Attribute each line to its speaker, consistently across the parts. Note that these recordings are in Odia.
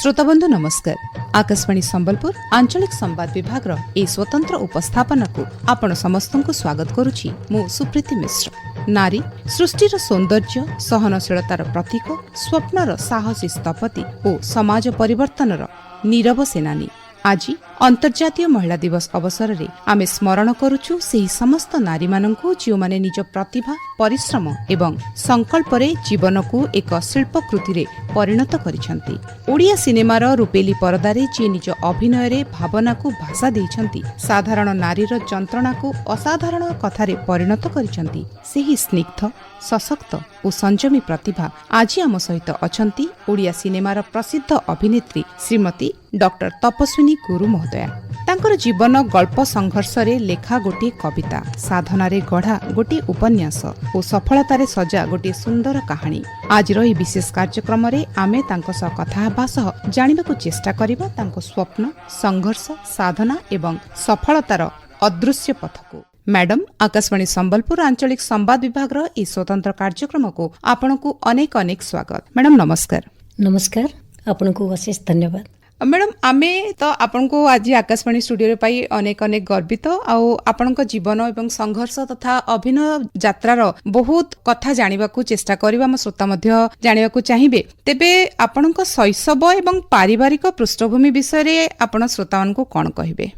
Speaker 1: श्रोताबंधु नमस्कार। आकाशवाणी संबलपुर आंचलिक संवाद विभाग ए स्वतंत्र उपस्थापना को आपण समस्त को स्वागत करुछि। मु सुप्रीति मिश्र। नारी सृष्टिर सौंदर्य, सहनशीलतार प्रतीक, स्वप्नर साहसी स्थपति और समाज परिवर्तनर नीरव सेनानी। आज अंतर्जातीय महिला दिवस अवसर में आमे स्मरण करुछु सेही समस्त नारी माननकु जो माने निज प्रतिभा, परिश्रम एवं संकल्प रे जीवन को एक शिल्पकृति रे परिणत करिसंती। ओडिया सिनेमार रूपेली परदारे जे निज अभिनय रे भावना को भाषा देइछंती, साधारण नारीर जंत्रणा को असाधारण कथारे परिणत करिसंती। सेही स्निग्ध, सशक्त और संयमी प्रतिभा आज आम सहित अछंती ओडिया सिनेमार प्रसिद्ध अभिनेत्री श्रीमती डॉक्टर तपस्विनी गुरु महोदया। तांकर जीवन गल्प संघर्ष रे लेखा गोटे कविता, साधना रे गढ़ा गोटे उपन्यास और सफलता रे सजा गोटे सुंदर कहानी। आज रही विशेष कार्यक्रम रे आमे तांको सह कथा हेबा सह जानिबाकु चेष्टा करिबा तांको स्वप्न, संघर्ष, साधना एवं सफलतार अदृश्य पथको। मैडम, आकाशवाणी संबलपुर आंचलिक संवाद विभाग इ स्वतंत्र कार्यक्रम को आपनको अनेक अनेक स्वागत। मैडम नमस्कार।
Speaker 2: नमस्कार, आपनको अशेष धन्यवाद।
Speaker 1: मैडम, आमे तो आपनको आज आकाशवाणी स्टूडियो रे पाई अनेक अनेक गर्वित आउ आपनक जीवन एवं संघर्ष तथा अभिनय यात्रार बहुत कथा जानिबाकू चेष्टा करबा हम श्रोता मध्य जानिबाकू चाहिबे। तेबे आपनक शैशव एवं पारिवारिक पृष्ठभूमि विषय रे आपण श्रोता मानकू कोन कहिबे?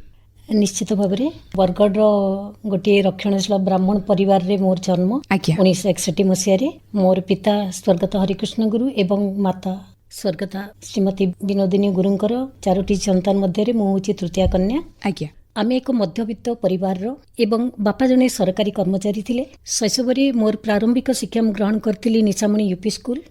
Speaker 2: निश्चित भाव में बरगढ़ गोटे रक्षणशील ब्राह्मण परिवार रे मोर जन्म 1961 मसीह। मोर पिता स्वर्गत हरिकृष्ण गुरु एवं माता स्वर्गता श्रीमती विनोदिनी गुरुंकर 4टी संतान मध्य मु हूँ तृतीय कन्या। आमे एक मध्यवित्त परिवार एवं बापा जने सरकारी कर्मचारी थिले। शैशव मोर प्रारंभिक शिक्षा ग्रहण करथिली निशामणी यूपी स्कूल,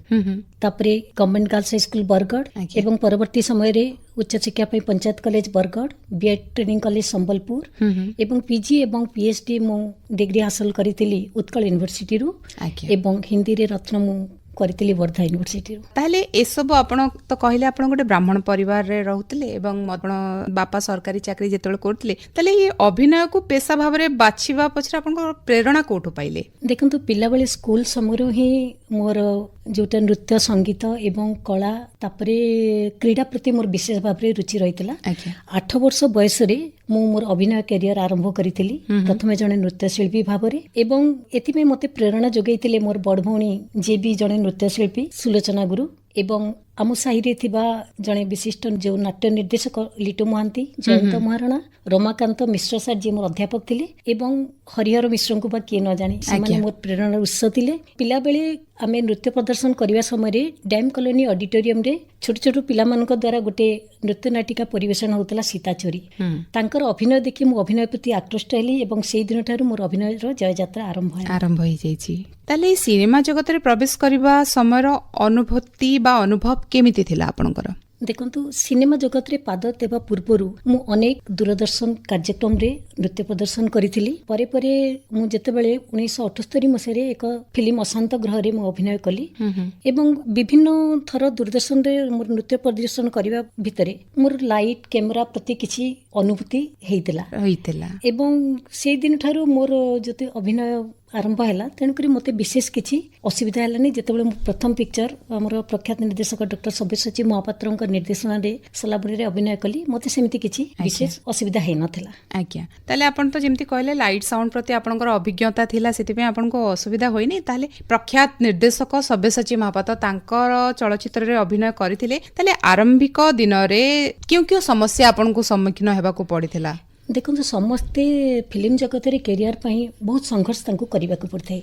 Speaker 2: तापरे government girls high school Bargarh एवं परवर्ती समय रे उच्च शिक्षा पे panchayat college Bargarh, B Ed training college Sambalpur एवं पीजी एवं पीएचडी मु डिग्री हासिल करिथिली उत्कल यूनिवर्सिटी रु एवं हिंदी रे रत्न मु करथिली वर्धा यूनिवर्सिटी।
Speaker 1: ताले एसब आपण तो कहले आपण गोटे ब्राह्मण परिवार रे रहउतले एवं आपण बापा सरकारी चाकरी जेतले करथिले, ताले ये अभिनय को पेशा भाव रे बाछिबा पछरा आपण प्रेरणा कोठो पाइले?
Speaker 2: देखंतु पिला बेले स्कूल समय ही मोर जोटा नृत्य, संगीत एवं कला तापरे क्रीड़ा प्रति मोर विशेष भाव रे रुचि रहितला। 8 वर्ष बयस रे मु मोर अभिनय करियर आरंभ करिथिली, प्रथमे जने नृत्यशिल्पी भाव रे एवं एतिमे मते प्रेरणा जोगैतिले मोर बड़ भौणी जे भी जने नृत्यशिल्पी सुलोचना गुरु एवं आम साहिरे थिबा जने विशिष्ट जो नाट्य निर्देशक लिटू महांती, जयंत महाराणा, रमाकांत मिश्र सार जी मोर अध्यापक थिले एवं हरिहर मिश्र को बा किए न जाने से मोर प्रेरणा उत्स थिले। पिला बेले आमे नृत्य प्रदर्शन करबा समय रे डैम कॉलोनी ऑडिटोरियम रे छोट छोट पिला मानक द्वारा गोटे नृत्य नाटिका परिवेशन होतला सीताचोरी। तांकर अभिनय देखि मु अभिनय प्रति आकृष्ट हेली एवं सेही दिन ठारू मोर अभिनय रो जय यात्रा आरंभ होई जाईछि। ताले सिनेमा जगत रे प्रवेश करबा समयर अनुभूति बा अनुभव केमिति थिला आपनकर? देखंतु सिनेमा जगत रे पाद देवा पूर्वरु मु अनेक दूरदर्शन कार्यक्रम रे नृत्य प्रदर्शन करिथिली। परे परे मु जेतेबेले 1978 मसीह रे एक फिल्म अशांत ग्रह रे मु अभिनय कली एवं विभिन्न थर दूरदर्शन रे मोर नृत्य प्रदर्शन करिवा भितरे मोर लाइट कैमरा प्रति किछि अनुभूति हेइतला एवं से दिन ठारू मोर जते अभिनय आरंभ है। तेणुक मत विशेष किसी असुविधा है जिते प्रथम पिक्चर आमर प्रख्यात निर्देशक डॉक्टर सब्यसाची महापात्र निर्देशन सलाबुरी अभिनय कली, मत सेमती किसी विशेष असुविधा है नथिला।
Speaker 1: आज्ञा ताले आपण तो जेमती कहले लाइट साउंड प्रति आपनकर अभिज्ञता थिला, सेति पे आपनको असुविधा होइनी। ताले प्रख्यात निर्देशक सब्यसाची महापात्र तांकर चलचित्र रे अभिनय करथिले, ताले आरंभिक दिन रे क्यों समस्या आपनको सम्मुखीन हेबाको पड़िथिला?
Speaker 2: देखो समस्ते फिल्म जगत रे कैरियर पाई बहुत संघर्ष तांको करिबा को पड़थाय।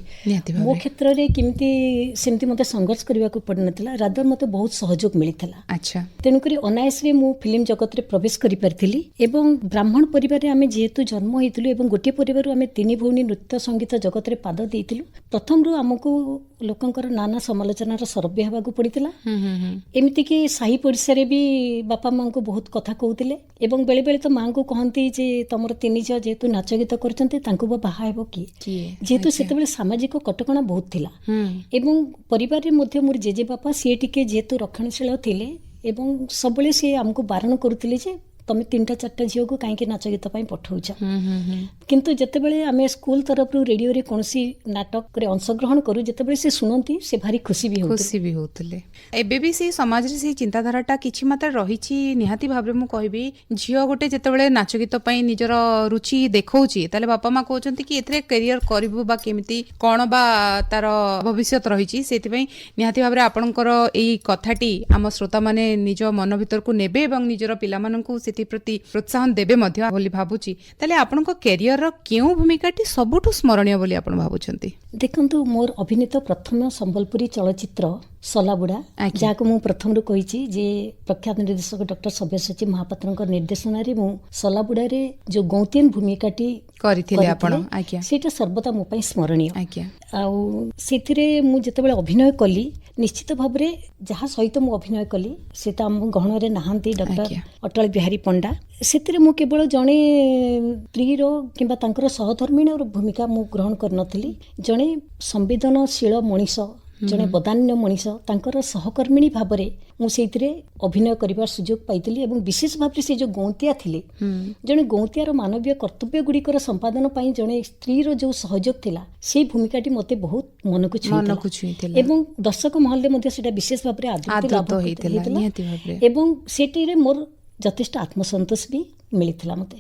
Speaker 2: मो क्षेत्र रे किमती सेमती मते संघर्ष करिबा को पड़ नथिला, रादर मते बहुत सहयोग मिलिथिला। अच्छा, तेनु करी अनायस रे मो फिल्म जगत रे प्रवेश करि परथिली एवं ब्राह्मण परिवार रे आमे जेहेतु जन्म हेतिलु एवं गोटे परिवार रो आमे 3 भौणी नृत्य संगीत जगत रे पाद देइतिलु। प्रथम रो हमको लोकंकर नाना समालोचना रो सरव्य हेबा को पड़िथिला। एमिति कि साही परिसर रे भी बापा मां को बहुत कथा कहउतिले एवं बेले बेले तो मां को कहंती जे तमर 3 झियो जेतु नाच गीत करचंते तांको बाहा हेबो कि जेतु सेतेबेले सामाजिक कटकणा बहुत थिला एवं परिवार रे मध्ये मोर जेजे बापा से टिके जेतु रक्षणशील थिले एवं सबले से हमको बारण करुतिले जे ତମେ 3-4ଟା ଝିଅକୁ କାହିଁକି ନାଚ ଗୀତ ପାଇଁ ପଠାଉଛ। କିନ୍ତୁ ଯେତେବେଳେ ଆମେ ସ୍କୁଲ ତରଫରୁ ରେଡ଼ିଓରେ କୌଣସି ନାଟକରେ ଅଂଶଗ୍ରହଣ କରୁ, ଯେତେବେଳେ ସେ ଶୁଣନ୍ତି ସେ ଭାରି ଖୁସି ବି
Speaker 1: ହେଉଥିଲେ। ଏବେ ବି ସେଇ ସମାଜରେ ସେଇ ଚିନ୍ତାଧାରାଟା କିଛି ମାତ୍ରାରେ ରହିଛି ନିହାତି ଭାବରେ। ମୁଁ କହିବି ଝିଅ ଗୋଟେ ଯେତେବେଳେ ନାଚ ଗୀତ ପାଇଁ ନିଜର ରୁଚି ଦେଖାଉଛି, ତାହେଲେ ବାପା ମା କହୁଛନ୍ତି କି ଏଥିରେ କ୍ୟାରିୟର କରିବୁ ବା କେମିତି କ'ଣ ବା ତାର ଭବିଷ୍ୟତ ରହିଛି। ସେଥିପାଇଁ ନିହାତି ଭାବରେ ଆପଣଙ୍କର ଏଇ କଥାଟି ଆମ ଶ୍ରୋତାମାନେ ନିଜ ମନ ଭିତରକୁ ନେବେ ଏବଂ ନିଜର ପିଲାମାନଙ୍କୁ ସେଥିପ୍ରତି ପ୍ରୋତ୍ସାହନ ଦେବେ ମଧ୍ୟ ବୋଲି ଭାବୁଛି। ତାହେଲେ ଆପଣଙ୍କ କ୍ୟାରିୟରର କେଉଁ ଭୂମିକାଟି ସବୁଠୁ ସ୍ମରଣୀୟ ବୋଲି ଆପଣ ଭାବୁଛନ୍ତି?
Speaker 2: ଦେଖନ୍ତୁ, ମୋର ଅଭିନୀତ ପ୍ରଥମ ସମ୍ବଲପୁରୀ ଚଳଚ୍ଚିତ୍ର ସଲାବୁଡ଼ା, ଯାହାକୁ ମୁଁ ପ୍ରଥମରୁ କହିଛି ଯେ ପ୍ରଖ୍ୟାତ ନିର୍ଦ୍ଦେଶକ ଡକ୍ଟର ସବ୍ୟସାଚୀ ମହାପାତ୍ରଙ୍କ ନିର୍ଦ୍ଦେଶନାରେ ମୁଁ ସଲାବୁଡ଼ାରେ ଯୋଉ ଗୌତିଆନ ଭୂମିକାଟି
Speaker 1: କରିଥିଲେ ଆପଣ,
Speaker 2: ସେଇଟା ସର୍ବଦା ମୋ ପାଇଁ ସ୍ମରଣୀୟ। ଆଉ ସେଥିରେ ମୁଁ ଯେତେବେଳେ ଅଭିନୟ କଲି, ନିଶ୍ଚିତ ଭାବରେ ଯାହା ସହିତ ମୁଁ ଅଭିନୟ କଲି ସେ ତ ଆମ ଗହଣରେ ନାହାନ୍ତି, ଡକ୍ଟର ଅଟଳ ବିହାରୀ ପଣ୍ଡା। ସେଥିରେ ମୁଁ କେବଳ ଜଣେ ସ୍ତ୍ରୀର କିମ୍ବା ତାଙ୍କର ସହଧର୍ମିଣୀର ଭୂମିକା ମୁଁ ଗ୍ରହଣ କରିନଥିଲି। ଜଣେ ସମ୍ବେଦନଶୀଳ ମଣିଷ, ଜଣେ ବଦାନ୍ୟ ମଣିଷ, ତାଙ୍କର ସହକର୍ମିଣୀ ଭାବରେ ମୁଁ ସେଇଥିରେ ଅଭିନୟ କରିବାର ସୁଯୋଗ ପାଇଥିଲି। ଏବଂ ବିଶେଷ ଭାବରେ ସେ ଯେଉଁ ଗୌନ୍ତିଆ ଥିଲେ, ଜଣେ ଗୌନ୍ତିଆର ମାନବୀୟ କର୍ତ୍ତବ୍ୟ ଗୁଡ଼ିକର ସମ୍ପାଦନ ପାଇଁ ଜଣେ ସ୍ତ୍ରୀର ଯେଉଁ ସହଯୋଗ ଥିଲା, ସେଇ ଭୂମିକାଟି ମୋତେ ବହୁତ ମନକୁ ଛୁଇଁଥିଲା ଏବଂ ଦର୍ଶକ ମହଲରେ ମଧ୍ୟ ସେଇଟା ବିଶେଷ ଭାବରେ ଆଦୃତ ଲାଭ ହେଇଥିଲା ଏବଂ ସେଠିରେ ମୋର ଯଥେଷ୍ଟ ଆତ୍ମସନ୍ତୋଷ ବି ମିଳିଥିଲା ମୋତେ।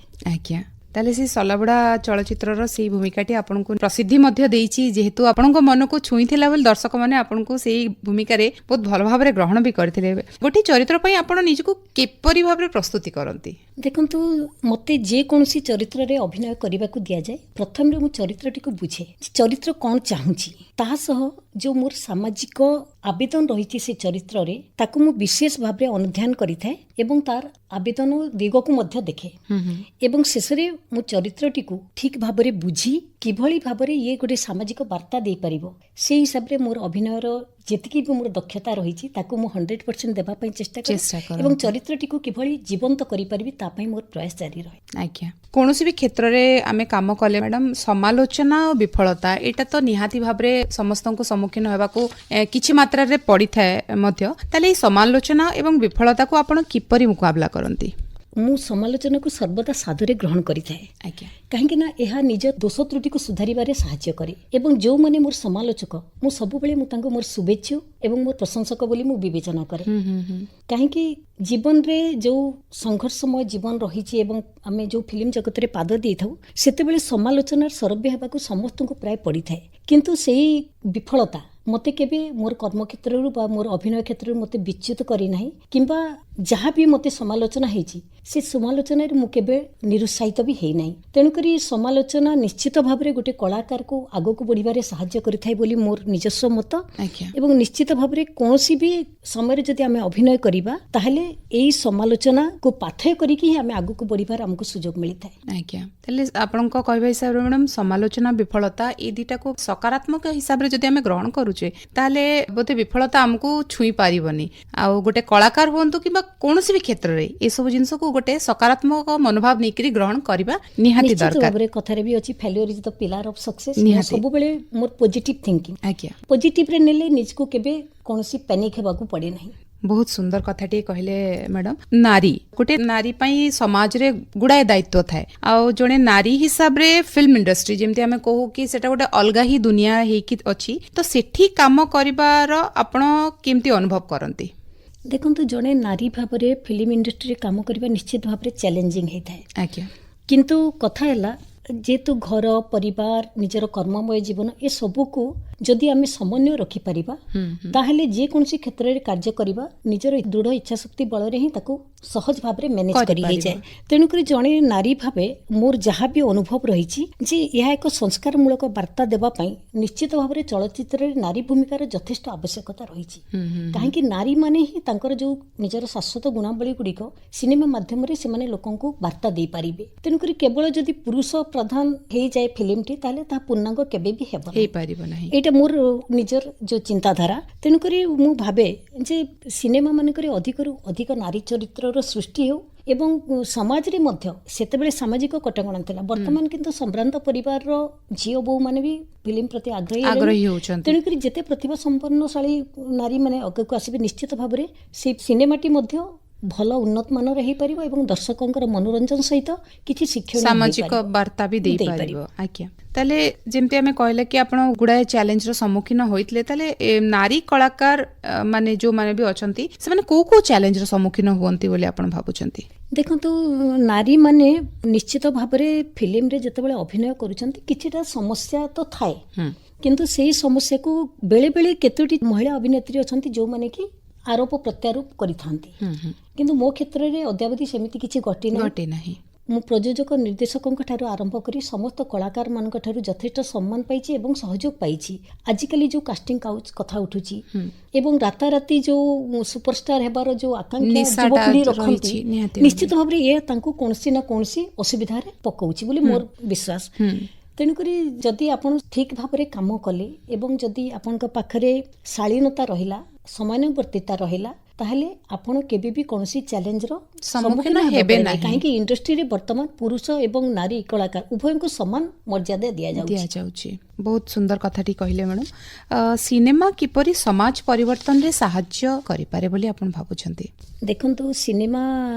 Speaker 1: ତାହେଲେ ସେ ସଲାବୁଡ଼ା ଚଳଚ୍ଚିତ୍ରର ସେଇ ଭୂମିକାଟି ଆପଣଙ୍କୁ ପ୍ରସିଦ୍ଧି ମଧ୍ୟ ଦେଇଛି, ଯେହେତୁ ଆପଣଙ୍କ ମନକୁ ଛୁଇଁଥିଲା ବୋଲି ଦର୍ଶକମାନେ ଆପଣଙ୍କୁ ସେଇ ଭୂମିକାରେ ବହୁତ ଭଲ ଭାବରେ ଗ୍ରହଣ ବି କରିଥିଲେ। ଗୋଟିଏ ଚରିତ୍ର ପାଇଁ ଆପଣ ନିଜକୁ କିପରି ଭାବରେ ପ୍ରସ୍ତୁତି କରନ୍ତି?
Speaker 2: ଦେଖନ୍ତୁ, ମୋତେ ଯେକୌଣସି ଚରିତ୍ରରେ ଅଭିନୟ କରିବାକୁ ଦିଆଯାଏ, ପ୍ରଥମେ ମୁଁ ଚରିତ୍ରଟିକୁ ବୁଝେ, ଚରିତ୍ର କ'ଣ ଚାହୁଁଛି, ତାହା ସହ ଯେଉଁ ମୋର ସାମାଜିକ ଆବେଦନ ରହିଛି ସେ ଚରିତ୍ରରେ, ତାକୁ ମୁଁ ବିଶେଷ ଭାବରେ ଅନୁଧ୍ୟାନ କରିଥାଏ ଏବଂ ତାର ଆବେଦନ ଦିଗକୁ ମଧ୍ୟ ଦେଖେ ଏବଂ ଶେଷରେ ମୁଁ ଚରିତ୍ରଟିକୁ ଠିକ୍ ଭାବରେ ବୁଝି କିଭଳି ଭାବରେ ଇଏ ଗୋଟେ ସାମାଜିକ ବାର୍ତ୍ତା ଦେଇପାରିବ, ସେଇ ହିସାବରେ ମୋର ଅଭିନୟର ଯେତିକି ବି ମୋର ଦକ୍ଷତା ରହିଛି ତାକୁ ମୁଁ 100% ଦେବା ପାଇଁ ଚେଷ୍ଟା କରେ ଏବଂ ଚରିତ୍ରଟିକୁ କିଭଳି ଜୀବନ୍ତ କରିପାରିବି ତା ପାଇଁ ମୋର ପ୍ରୟାସ ଜାରି ରହେ।
Speaker 1: କୌଣସି ବି କ୍ଷେତ୍ରରେ ଆମେ କାମ କଲେ ମ୍ୟାଡାମ, ସମାଲୋଚନା ଓ ବିଫଳତା ଏଇଟା ତ ନିହାତି ଭାବରେ ସମସ୍ତଙ୍କୁ ସମ୍ମୁଖୀନ ହେବାକୁ କିଛି ମାତ୍ରାରେ ପଡ଼ିଥାଏ ମଧ୍ୟ। ତାହେଲେ ଏଇ ସମାଲୋଚନା ଏବଂ ବିଫଳତାକୁ ଆପଣ କିପରି ମୁକାବିଲା କରନ୍ତି?
Speaker 2: ମୁଁ ସମାଲୋଚନାକୁ ସର୍ବଦା ସାଧୁରେ ଗ୍ରହଣ କରିଥାଏ, କାହିଁକି ନା ଏହା ନିଜ ଦୋଷ ତ୍ରୁଟିକୁ ସୁଧାରିବାରେ ସାହାଯ୍ୟ କରେ ଏବଂ ଯେଉଁମାନେ ମୋର ସମାଲୋଚକ, ମୁଁ ସବୁବେଳେ ମୁଁ ତାଙ୍କୁ ମୋର ଶୁଭେଚ୍ଛୁ ଏବଂ ମୋର ପ୍ରଶଂସକ ବୋଲି ମୁଁ ବିବେଚନା କରେ। କାହିଁକି ଜୀବନରେ ଯେଉଁ ସଂଘର୍ଷମୟ ଜୀବନ ରହିଛି ଏବଂ ଆମେ ଯେଉଁ ଫିଲ୍ମ ଜଗତରେ ପାଦ ଦେଇଥାଉ, ସେତେବେଳେ ସମାଲୋଚନାର ସରବ୍ୟ ହେବାକୁ ସମସ୍ତଙ୍କୁ ପ୍ରାୟ ପଡ଼ିଥାଏ। କିନ୍ତୁ ସେଇ ବିଫଳତା ମୋତେ କେବେ ମୋର କର୍ମକ୍ଷେତ୍ରରୁ ବା ମୋର ଅଭିନୟ କ୍ଷେତ୍ରରୁ ମୋତେ ବିଚ୍ୟୁତ କରିନାହିଁ କିମ୍ବା ଯାହା ବି ମୋତେ ସମାଲୋଚନା ହେଇଛି ସେ ସମାଲୋଚନାରେ ମୁଁ କେବେ ନିରୁତ୍ସାହିତ ବି ହେଇନାହିଁ। ତେଣୁକରି ସମାଲୋଚନା ନିଶ୍ଚିତ ଭାବରେ ଗୋଟେ କଳାକାରକୁ ଆଗକୁ ବଢ଼ିବାରେ ସାହାଯ୍ୟ କରିଥାଏ ବୋଲି ମୋର ନିଜସ୍ୱ ମତ ଏବଂ ନିଶ୍ଚିତ ଭାବରେ କୌଣସି ବି ସମୟରେ ଯଦି ଆମେ ଅଭିନୟ କରିବା ତାହେଲେ ଏଇ ସମାଲୋଚନାକୁ ପାଥେୟ କରିକି ହିଁ ଆମେ ଆଗକୁ ବଢ଼ିବାର ଆମକୁ ସୁଯୋଗ ମିଳିଥାଏ।
Speaker 1: ତାହେଲେ ଆପଣଙ୍କ କହିବା ହିସାବରେ ମ୍ୟାଡାମ, ସମାଲୋଚନା ବିଫଳତା ଏଇ ଦିଟାକୁ ସକାରାତ୍ମକ ହିସାବରେ ଯଦି ଆମେ ଗ୍ରହଣ କରୁଛେ, ତାହେଲେ ବୋଧେ ବିଫଳତା ଆମକୁ ଛୁଇଁ ପାରିବନି। ଆଉ ଗୋଟେ କଳାକାର ହୁଅନ୍ତୁ କିମ୍ବା କୌଣସି ବି କ୍ଷେତ୍ରରେ ଏସବୁ ଜିନିଷକୁ ଗୋଟେ ସକାରାତ୍ମକ ମନୋଭାବ ନେଇକରି ଗ୍ରହଣ କରିବା ନିହାତି ଦରକାର।
Speaker 2: କଥାରେ ବି ଅଛି, ଫେଲିୟର ଇଜ ଦ ପିଲାର ଅଫ ସକ୍ସେସ୍। ସବୁବେଳେ ମୋର ପଜିଟିଭ ଥିଙ୍କିଂ, ପଜିଟିଭରେ ନେଲେ ନିଜକୁ କେବେ କୌଣସି ପ୍ୟାନିକ ହେବାକୁ ପଡେ ନାହିଁ।
Speaker 1: ବହୁତ ସୁନ୍ଦର କଥାଟିଏ କହିଲେ ମ୍ୟାଡାମ। ନାରୀ ଗୋଟେ ନାରୀ ପାଇଁ ସମାଜରେ ଗୁଡାଏ ଦାୟିତ୍ୱ ଥାଏ, ଆଉ ଜଣେ ନାରୀ ହିସାବରେ ଫିଲ୍ମ ଇଣ୍ଡଷ୍ଟ୍ରି ଯେମିତି ଆମେ କହୁ କି ସେଟା ଗୋଟେ ଅଲଗା ହିଁ ଦୁନିଆ ହେଇକି ଅଛି, ତ ସେଠି କାମ କରିବାର ଆପଣ କେମିତି ଅନୁଭବ କରନ୍ତି?
Speaker 2: ଦେଖନ୍ତୁ, ଜଣେ ନାରୀ ଭାବରେ ଫିଲ୍ମ ଇଣ୍ଡଷ୍ଟ୍ରିରେ କାମ କରିବା ନିଶ୍ଚିତ ଭାବରେ ଚ୍ୟାଲେଞ୍ଜିଂ ହେଇଥାଏ। କିନ୍ତୁ କଥା ହେଲା, ଯେହେତୁ ଘର ପରିବାର ନିଜର କର୍ମମୟ ଜୀବନ ଏସବୁକୁ ଯଦି ଆମେ ସମନ୍ୱୟ ରଖିପାରିବା ତାହେଲେ ଯେକୌଣସି କ୍ଷେତ୍ରରେ କାର୍ଯ୍ୟ କରିବା ନିଜର ଦୃଢ଼ ଇଚ୍ଛାଶକ୍ତି ବଳରେ ହିଁ ତାକୁ ସହଜ ଭାବରେ ମ୍ୟାନେଜ କରି ହେଇଯାଏ। ତେଣୁକରି ଜଣେ ନାରୀ ଭାବେ ମୋର ଯାହା ବି ଅନୁଭବ ରହିଛି ଯେ ଏହା ଏକ ସଂସ୍କାରମୂଳକ ବାର୍ତ୍ତା ଦେବା ପାଇଁ ନିଶ୍ଚିତ ଭାବରେ ଚଳଚ୍ଚିତ୍ରରେ ନାରୀ ଭୂମିକାର ଯଥେଷ୍ଟ ଆବଶ୍ୟକତା ରହିଛି। କାହିଁକି ନାରୀମାନେ ହିଁ ତାଙ୍କର ଯେଉଁ ନିଜର ଶାଶ୍ୱତ ଗୁଣାବଳୀ ଗୁଡ଼ିକ ସିନେମା ମାଧ୍ୟମରେ ସେମାନେ ଲୋକଙ୍କୁ ବାର୍ତ୍ତା ଦେଇପାରିବେ। ତେଣୁକରି କେବଳ ଯଦି ପୁରୁଷ ପ୍ରଧାନ ହେଇଯାଏ ଫିଲ୍ମଟି ତାହେଲେ ତାହା ପୂର୍ଣ୍ଣାଙ୍ଗ କେବେ ବି ହେଇପାରିବ ନାହିଁ। ଏଇଟା ମୋର ନିଜର ଯେଉଁ ଚିନ୍ତାଧାରା। ତେଣୁକରି ମୁଁ ଭାବେ ଯେ ସିନେମା ମାନଙ୍କରେ ଅଧିକରୁ ଅଧିକ ନାରୀ ଚରିତ୍ରର ସୃଷ୍ଟି ହେଉ ଏବଂ ସମାଜରେ ମଧ୍ୟ ସେତେବେଳେ ସାମାଜିକ କଟକଣା ଥିଲା, ବର୍ତ୍ତମାନ କିନ୍ତୁ ସମ୍ଭ୍ରାନ୍ତ ପରିବାରର ଝିଅ ବୋହୂମାନେ ବି ଫିଲ୍ମ ପ୍ରତି ଆଗ୍ରହୀ ହେଉଛନ୍ତି। ତେଣୁକରି ଯେତେ ପ୍ରତିଭା ସମ୍ପନ୍ନଶାଳୀ ନାରୀ ମାନେ ଆଗକୁ ଆସିବେ ନିଶ୍ଚିତ ଭାବରେ ସେ ସିନେମାଟି ମଧ୍ୟ ଭଲ ଉନ୍ନତ ମାନର ହେଇପାରିବ ଏବଂ ଦର୍ଶକଙ୍କର ମନୋରଞ୍ଜନ ସହିତ କିଛି ଶିକ୍ଷଣ
Speaker 1: ସାମାଜିକ ବାର୍ତ୍ତା ବି ଦେଇପାରିବ। ଆଜ୍ଞା, ତାହେଲେ ଯେମିତି ଆମେ କହିଲେ କି ଆପଣ ଗୁଡାଏ ଚ୍ୟାଲେଞ୍ଜର ସମ୍ମୁଖୀନ ହୋଇଥିଲେ, ତାହେଲେ ନାରୀ କଳାକାର ମାନେ ଯୋଉମାନେ ବି ଅଛନ୍ତି ସେମାନେ କୋଉ କୋଉ ଚ୍ୟାଲେଞ୍ଜର ସମ୍ମୁଖୀନ ହୁଅନ୍ତି ବୋଲି ଆପଣ ଭାବୁଛନ୍ତି?
Speaker 2: ଦେଖନ୍ତୁ, ନାରୀମାନେ ନିଶ୍ଚିତ ଭାବରେ ଫିଲ୍ମରେ ଯେତେବେଳେ ଅଭିନୟ କରୁଛନ୍ତି କିଛିଟା ସମସ୍ୟା ତ ଥାଏ, କିନ୍ତୁ ସେଇ ସମସ୍ୟାକୁ ବେଳେ ବେଳେ କେତୋଟି ମହିଳା ଅଭିନେତ୍ରୀ ଅଛନ୍ତି ଯୋଉମାନେ କି ଆରୋପ ପ୍ରତ୍ୟାରୋପ କରିଥାନ୍ତି, କିନ୍ତୁ ମୋ କ୍ଷେତ୍ରରେ ଅଦ୍ୟାବଧି ସେମିତି କିଛି ଘଟି ନାହିଁ। ମୁଁ ପ୍ରଯୋଜକ ନିର୍ଦ୍ଦେଶକଙ୍କ ଠାରୁ ଆରମ୍ଭ କରି ସମସ୍ତ କଳାକାରମାନଙ୍କ ଠାରୁ ଯଥେଷ୍ଟ ସମ୍ମାନ ପାଇଛି ଏବଂ ସହଯୋଗ ପାଇଛି। ଆଜିକାଲି ଯୋଉ କାଷ୍ଟିଂ କାଉଚ କଥା ଉଠୁଛି ଏବଂ ରାତାରାତି ଯୋଉ ସୁପରଷ୍ଟାର ହେବାର ଯୋଉ ଆକାଂକ୍ଷା ଯୁବପିଢି ରଖନ୍ତି, ନିଶ୍ଚିତ ଭାବରେ ଏ ତାଙ୍କୁ କୌଣସି ନା କୌଣସି ଅସୁବିଧାରେ ପକାଉଛି ବୋଲି ମୋର ବିଶ୍ୱାସ। ତେଣୁକରି ଯଦି ଆପଣ ଠିକ ଭାବରେ କାମ କଲେ ଏବଂ ଯଦି ଆପଣଙ୍କ ପାଖରେ ଶାଳୀନତା ରହିଲା, ସମୟାନୁବର୍ତ୍ତିତା ରହିଲା, ତାହେଲେ ଆପଣ କେବେ ବି କୌଣସି ଚ୍ୟାଲେଞ୍ଜର ସମ୍ମୁଖୀନ ହେବେ ନାହିଁ। କାହିଁକି ଇଣ୍ଡଷ୍ଟ୍ରିରେ ବର୍ତ୍ତମାନ ପୁରୁଷ ଏବଂ ନାରୀ କଳାକାର ଉଭୟଙ୍କୁ ସମାନ ମର୍ଯ୍ୟାଦା ଦିଆଯାଉଛି।
Speaker 1: ବହୁତ ସୁନ୍ଦର କଥାଟି କହିଲେ ମ୍ୟାଡାମ। ସିନେମା କିପରି ସମାଜ ପରିବର୍ତ୍ତନରେ ସାହାଯ୍ୟ କରିପାରେ ବୋଲି ଆପଣ ଭାବୁଛନ୍ତି?
Speaker 2: ଦେଖନ୍ତୁ, ସିନେମା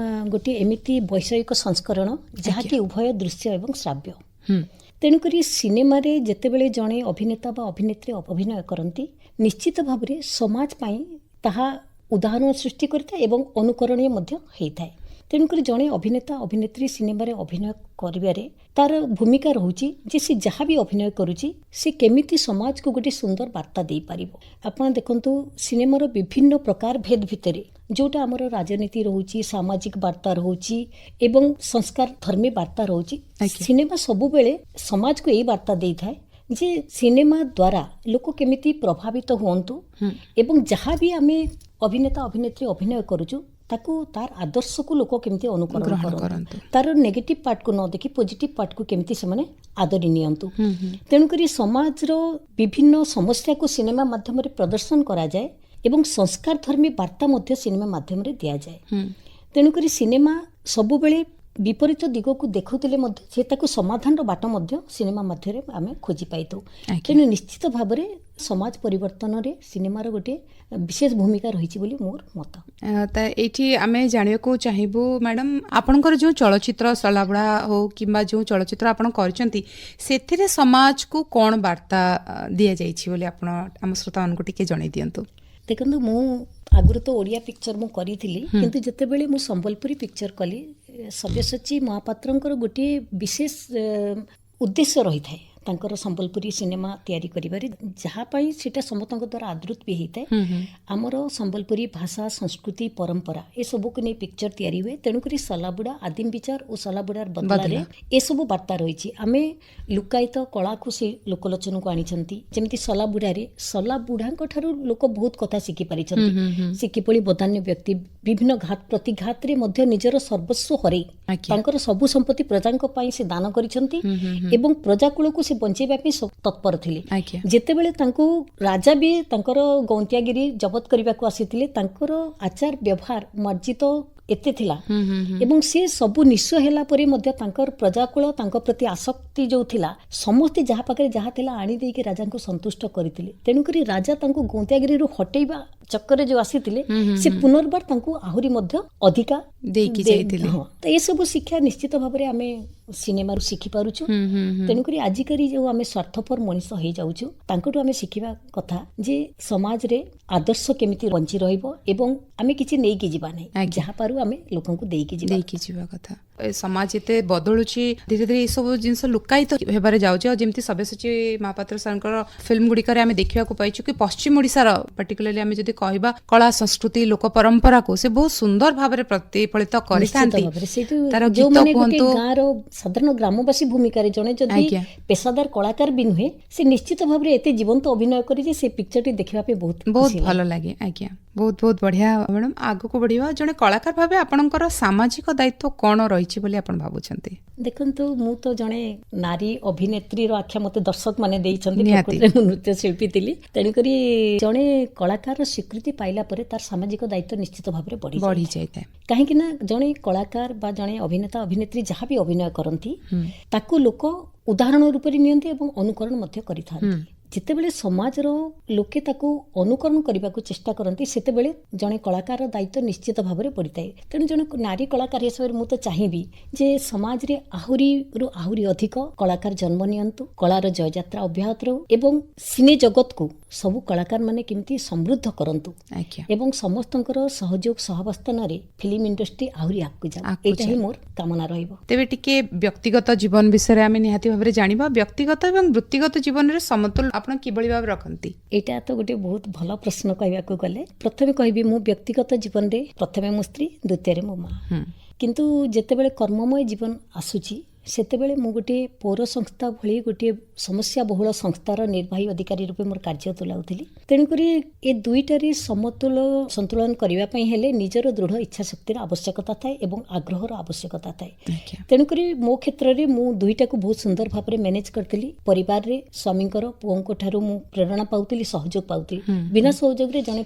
Speaker 2: ଗୋଟିଏ ଏମିତି ବୈଷୟିକ ସଂସ୍କରଣ ଯାହାକି ଉଭୟ ଦୃଶ୍ୟ ଏବଂ ଶ୍ରାବ୍ୟ। ତେଣୁକରି ସିନେମାରେ ଯେତେବେଳେ ଜଣେ ଅଭିନେତା ବା ଅଭିନେତ୍ରୀ ଅଭିନୟ କରନ୍ତି, ନିଶ୍ଚିତ ଭାବରେ ସମାଜ ପାଇଁ ତାହା ଉଦାହରଣ ସୃଷ୍ଟି କରିଥାଏ ଏବଂ ଅନୁକରଣୀୟ ମଧ୍ୟ ହେଇଥାଏ। ତେଣୁକରି ଜଣେ ଅଭିନେତା ଅଭିନେତ୍ରୀ ସିନେମାରେ ଅଭିନୟ କରିବାରେ ତାର ଭୂମିକା ରହୁଛି ଯେ ସେ ଯାହା ବି ଅଭିନୟ କରୁଛି ସେ କେମିତି ସମାଜକୁ ଗୋଟେ ସୁନ୍ଦର ବାର୍ତ୍ତା ଦେଇପାରିବ। ଆପଣ ଦେଖନ୍ତୁ, ସିନେମାର ବିଭିନ୍ନ ପ୍ରକାର ଭେଦ ଭିତରେ ଯୋଉଟା ଆମର ରାଜନୀତି ରହୁଛି, ସାମାଜିକ ବାର୍ତ୍ତା ରହୁଛି ଏବଂ ସଂସ୍କାର ଧର୍ମୀ ବାର୍ତ୍ତା ରହୁଛି, ସିନେମା ସବୁବେଳେ ସମାଜକୁ ଏଇ ବାର୍ତ୍ତା ଦେଇଥାଏ ଯେ ସିନେମା ଦ୍ୱାରା ଲୋକ କେମିତି ପ୍ରଭାବିତ ହୁଅନ୍ତୁ ଏବଂ ଯାହା ବି ଆମେ ଅଭିନେତା ଅଭିନେତ୍ରୀ ଅଭିନୟ କରୁଛୁ ତାକୁ ତାର ଆଦର୍ଶକୁ ଲୋକ କେମିତି ଅନୁକରଣ କରନ୍ତୁ, ତାର ନେଗେଟିଭ ପାର୍ଟକୁ ନ ଦେଖି ପଜିଟିଭ ପାର୍ଟକୁ କେମିତି ସେମାନେ ଆଦରି ନିଅନ୍ତୁ। ତେଣୁକରି ସମାଜର ବିଭିନ୍ନ ସମସ୍ୟାକୁ ସିନେମା ମାଧ୍ୟମରେ ପ୍ରଦର୍ଶନ କରାଯାଏ ଏବଂ ସଂସ୍କାର ଧର୍ମୀ ବାର୍ତ୍ତା ମଧ୍ୟ ସିନେମା ମାଧ୍ୟମରେ ଦିଆଯାଏ। ତେଣୁକରି ସିନେମା ସବୁବେଳେ ବିପରୀତ ଦିଗକୁ ଦେଖୁଥିଲେ ମଧ୍ୟ ସେ ତାକୁ ସମାଧାନର ବାଟ ମଧ୍ୟ ସିନେମା ମଧ୍ୟରେ ଆମେ ଖୋଜି ପାଇଥାଉ। ତେଣୁ ନିଶ୍ଚିତ ଭାବରେ ସମାଜ ପରିବର୍ତ୍ତନରେ ସିନେମାର ଗୋଟିଏ ବିଶେଷ ଭୂମିକା ରହିଛି ବୋଲି ମୋର ମତ।
Speaker 1: ଏଇଠି ଆମେ ଜାଣିବାକୁ ଚାହିଁବୁ ମ୍ୟାଡାମ, ଆପଣଙ୍କର ଯେଉଁ ଚଳଚ୍ଚିତ୍ର ସଲାବୁଡ଼ା ହଉ କିମ୍ବା ଯେଉଁ ଚଳଚ୍ଚିତ୍ର ଆପଣ କରିଛନ୍ତି ସେଥିରେ ସମାଜକୁ କ'ଣ ବାର୍ତ୍ତା ଦିଆଯାଇଛି ବୋଲି ଆପଣ ଆମ ଶ୍ରୋତାମାନଙ୍କୁ ଟିକେ ଜଣାଇ ଦିଅନ୍ତୁ।
Speaker 2: ଦେଖନ୍ତୁ, ମୁଁ ଆଗରୁ ତ ଓଡ଼ିଆ ପିକ୍ଚର ମୁଁ କରିଥିଲି, କିନ୍ତୁ ଯେତେବେଳେ ମୁଁ ସମ୍ବଲପୁରୀ ପିକ୍ଚର କଲି, ସବ୍ୟସାଚୀ ମହାପାତ୍ରଙ୍କର ଗୋଟିଏ ବିଶେଷ ଉଦ୍ଦେଶ୍ୟ ରହିଥାଏ ତାଙ୍କର ସମ୍ବଲପୁରୀ ସିନେମା ତିଆରି କରିବାରେ, ଯାହା ପାଇଁ ସେଟା ସମସ୍ତଙ୍କ ଦ୍ୱାରା ଆଦୃତ ବି ହେଇଥାଏ। ଆମର ସମ୍ବଲପୁରୀ ଭାଷା, ସଂସ୍କୃତି, ପରମ୍ପରା ଏସବୁକୁ ନେଇ ପିକ୍ଚର ତିଆରି ହୁଏ। ତେଣୁକରି ସଲାବୁଡ଼ା, ଆଦିମ ବିଚାର ଓ ସଲାବୁଡ଼ାର ବଦଳାରେ ଏସବୁ ବାର୍ତ୍ତା ରହିଛି। ଆମେ ଲୁକାୟିତ କଳାକୁ ସେ ଲୋକଲୋଚନକୁ ଆଣିଛନ୍ତି। ଯେମିତି ସଲାବୁଡ଼ାରେ ସଲାବୁଢ଼ାଙ୍କ ଠାରୁ ଲୋକ ବହୁତ କଥା ଶିଖିପାରିଛନ୍ତି। ସେ କିଭଳି ବଦାନ୍ୟ ବ୍ୟକ୍ତି ବିଭିନ୍ନ ଘାତ ପ୍ରତିଘାତରେ ମଧ୍ୟ ନିଜର ସର୍ବସ୍ୱ ହରେଇ ତାଙ୍କର ସବୁ ସମ୍ପତ୍ତି ପ୍ରଜାଙ୍କ ପାଇଁ ସେ ଦାନ କରିଛନ୍ତି ଏବଂ ପ୍ରଜାକୁଳକୁ ସେ ବଞ୍ଚାଇବା ପାଇଁ ତତ୍ପର ଥିଲେ। ଯେତେବେଳେ ତାଙ୍କୁ ରାଜା ବି ତାଙ୍କର ଗୌନ୍ତିଆଗିରି ଜବତ କରିବାକୁ ଆସିଥିଲେ, ତାଙ୍କର ଆଚାର ବ୍ୟବହାର ମାର୍ଜିତ ଏତେ ଥିଲା ଏବଂ ସେ ସବୁ ନିଃସ୍ୱ ହେଲା ପରେ ମଧ୍ୟ ତାଙ୍କର ପ୍ରଜାକୁଳ ତାଙ୍କ ପ୍ରତି ଆସକ୍ତି ଯୋଉ ଥିଲା, ସମସ୍ତେ ଯାହା ପାଖରେ ଯାହା ଥିଲା ଆଣି ଦେଇକି ରାଜାଙ୍କୁ ସନ୍ତୁଷ୍ଟ କରିଥିଲେ। ତେଣୁକରି ରାଜା ତାଙ୍କୁ ଗୌନ୍ତିଆଗିରିରୁ ହଟେଇବା ଚକ୍କରରେ ଯୋଉ ଆସିଥିଲେ, ସେ ପୁନର୍ବାର ତାଙ୍କୁ ଆହୁରି ମଧ୍ୟ ଅଧିକା ଦେଇକି ଯାଇଥିଲେ। ତ ଏସବୁ ଶିକ୍ଷା ନିଶ୍ଚିତ ଭାବରେ ଆମେ ସିନେମାରୁ ଶିଖିପାରୁଛୁ। ତେଣୁକରି ଆଜିକାଲି ଯୋଉ ଆମେ ସ୍ୱାର୍ଥପର ମଣିଷ ହେଇଯାଉଛୁ, ତାଙ୍କଠୁ ଆମେ ଶିଖିବା କଥା ଯେ ସମାଜରେ ଆଦର୍ଶ କେମିତି ବଞ୍ଚି ରହିବ ଏବଂ ଆମେ କିଛି ନେଇକି ଯିବା ନାହିଁ, ଯାହା ପାରୁ ଆମେ ଲୋକଙ୍କୁ ଦେଇକି ଯିବା କଥା।
Speaker 1: ସମାଜ ଏତେ ବଦଳୁଛି, ଧୀରେ ଧୀରେ ଏସବୁ ଜିନିଷ ଲୁକାୟିତ ହେବାରେ ଯାଉଛି। ଆଉ ଯେମିତି ସବ୍ୟସାଚୀ ମହାପାତ୍ର ସାର୍ଙ୍କର ଫିଲ୍ମ ଗୁଡ଼ିକରେ ଆମେ ଦେଖିବାକୁ ପାଇଛୁ କି ପଶ୍ଚିମ ଓଡ଼ିଶାର ପାର୍ଟିକୁଲାରଲି ଆମେ ଯଦି କହିବା କଳା, ସଂସ୍କୃତି, ଲୋକ ପରମ୍ପରାକୁ ସେ ବହୁତ ସୁନ୍ଦର ଭାବରେ ପ୍ରତିଫଳିତ କରିଥାନ୍ତି। ତାର ଗୀତ କୁହନ୍ତୁ,
Speaker 2: ଗାଁର ସାଧାରଣ ଗ୍ରାମବାସୀ ଭୂମିକାରେ ଜଣେ ଯଦି ପେଶାଦାର କଳାକାର ବି ନୁହେଁ, ସେ ନିଶ୍ଚିତ ଭାବରେ ଏତେ ଜୀବନ୍ତ ଅଭିନୟ କରି ଯେ ସେ ପିକ୍ଚରଟି ଦେଖିବା ପାଇଁ ବହୁତ
Speaker 1: ଭଲ ଲାଗେ। ଆଜ୍ଞା, ବହୁତ ବହୁତ ବଢିଆ ମ୍ୟାଡାମ। ଆଗକୁ ବଢିବା, ଜଣେ କଳାକାର ଭାବେ ଆପଣଙ୍କର ସାମାଜିକ ଦାୟିତ୍ୱ କ'ଣ ରହିଛି ବୋଲି ଆପଣ ଭାବୁଛନ୍ତି?
Speaker 2: ଦେଖନ୍ତୁ, ମୁଁ ତ ଜଣେ ନାରୀ ଅଭିନେତ୍ରୀର ଆଖ୍ୟା ମତେ ଦର୍ଶକ ମାନେ ଦେଇଛନ୍ତି। ମୁଁ ନୃତ୍ୟ ଶିଳ୍ପୀ ଥିଲି, ତେଣୁକରି ଜଣେ କଳାକାର ସ୍ୱୀକୃତି ପାଇଲା ପରେ ତାର ସାମାଜିକ ଦାୟିତ୍ୱ ନିଶ୍ଚିତ ଭାବରେ ବଢି ଯାଇଥାଏ। କାହିଁକି ନା ଜଣେ କଳାକାର ବା ଜଣେ ଅଭିନେତା ଅଭିନେତ୍ରୀ ଯାହା ବି ଅଭିନୟ କରନ୍ତି, ତାକୁ ଲୋକ ଉଦାହରଣ ରୂପରେ ନିଅନ୍ତି ଏବଂ ଅନୁକରଣ ମଧ୍ୟ କରିଥାନ୍ତି। ଯେତେବେଳେ ସମାଜର ଲୋକେ ତାକୁ ଅନୁକରଣ କରିବାକୁ ଚେଷ୍ଟା କରନ୍ତି ସେତେବେଳେ ଜଣେ କଳାକାର ଦାୟିତ୍ୱ ନିଶ୍ଚିତ ଭାବରେ ପଡ଼ିଥାଏ। ତେଣୁ ଜଣେ ନାରୀ କଳାକାର ହିସାବରେ ମୁଁ ତ ଚାହିଁବି ଯେ ସମାଜରେ ଆହୁରିରୁ ଆହୁରି ଅଧିକ କଳାକାର ଜନ୍ମ ନିଅନ୍ତୁ, କଳାର ଜୟଯାତ୍ରା ଅବ୍ୟାହତ ରହୁ ଏବଂ ସିନେ ଜଗତକୁ ସବୁ କଳାକାର ମାନେ କେମିତି ସମୃଦ୍ଧ କରନ୍ତୁ ଏବଂ ସମସ୍ତଙ୍କର ସହଯୋଗ ସହାବସ୍ଥାନରେ ଫିଲ୍ମ ଇଣ୍ଡଷ୍ଟ୍ରି ଆହୁରି ଆଗକୁ ଯାଉ, ଏଇଟା ହିଁ ମୋର କାମନା ରହିବ।
Speaker 1: ତେବେ ଟିକେ ବ୍ୟକ୍ତିଗତ ଜୀବନ ବିଷୟରେ ଆମେ ନିହାତି ଭାବରେ ଜାଣିବା। ବ୍ୟକ୍ତିଗତ ଏବଂ ବୃତ୍ତିଗତ ଜୀବନରେ ସମତୁଲ ଆପଣ କିଭଳି ଭାବେ ରଖନ୍ତି?
Speaker 2: ଏଇଟା ତ ଗୋଟେ ବହୁତ ଭଲ ପ୍ରଶ୍ନ କହିବାକୁ ଗଲେ। ପ୍ରଥମେ କହିବି ମୁଁ ବ୍ୟକ୍ତିଗତ ଜୀବନରେ ପ୍ରଥମେ ମୋ ସ୍ତ୍ରୀ, ଦ୍ୱିତୀୟରେ ମୋ ମା। କିନ୍ତୁ ଯେତେବେଳେ କର୍ମମୟ ଜୀବନ ଆସୁଛି ସେତେବେଳେ ମୁଁ ଗୋଟିଏ ପୌର ସଂସ୍ଥା ଭଳି ଗୋଟିଏ ସମସ୍ୟା ବହୁଳ ସଂସ୍ଥାର ନିର୍ବାହୀ ଅଧିକାରୀ ରୂପେ ମୋର କାର୍ଯ୍ୟ ତୁଲାଉଥିଲି। ତେଣୁକରି ଏ ଦୁଇଟାରେ ସନ୍ତୁଳନ କରିବା ପାଇଁ ହେଲେ ନିଜର ଦୃଢ଼ ଇଚ୍ଛା ଶକ୍ତିର ଆବଶ୍ୟକତା ଥାଏ ଏବଂ ଆଗ୍ରହର ଆବଶ୍ୟକତା ଥାଏ। ତେଣୁକରି ମୋ କ୍ଷେତ୍ରରେ ମୁଁ ଦୁଇଟାକୁ ବହୁତ ସୁନ୍ଦର ଭାବରେ ମ୍ୟାନେଜ କରିଥିଲି। ପରିବାରରେ ସ୍ୱାମୀଙ୍କର ପୁଅଙ୍କ ଠାରୁ ମୁଁ ପ୍ରେରଣା ପାଉଥିଲି, ସହଯୋଗ ପାଉଥିଲି। ବିନା ସହଯୋଗରେ ଜଣେ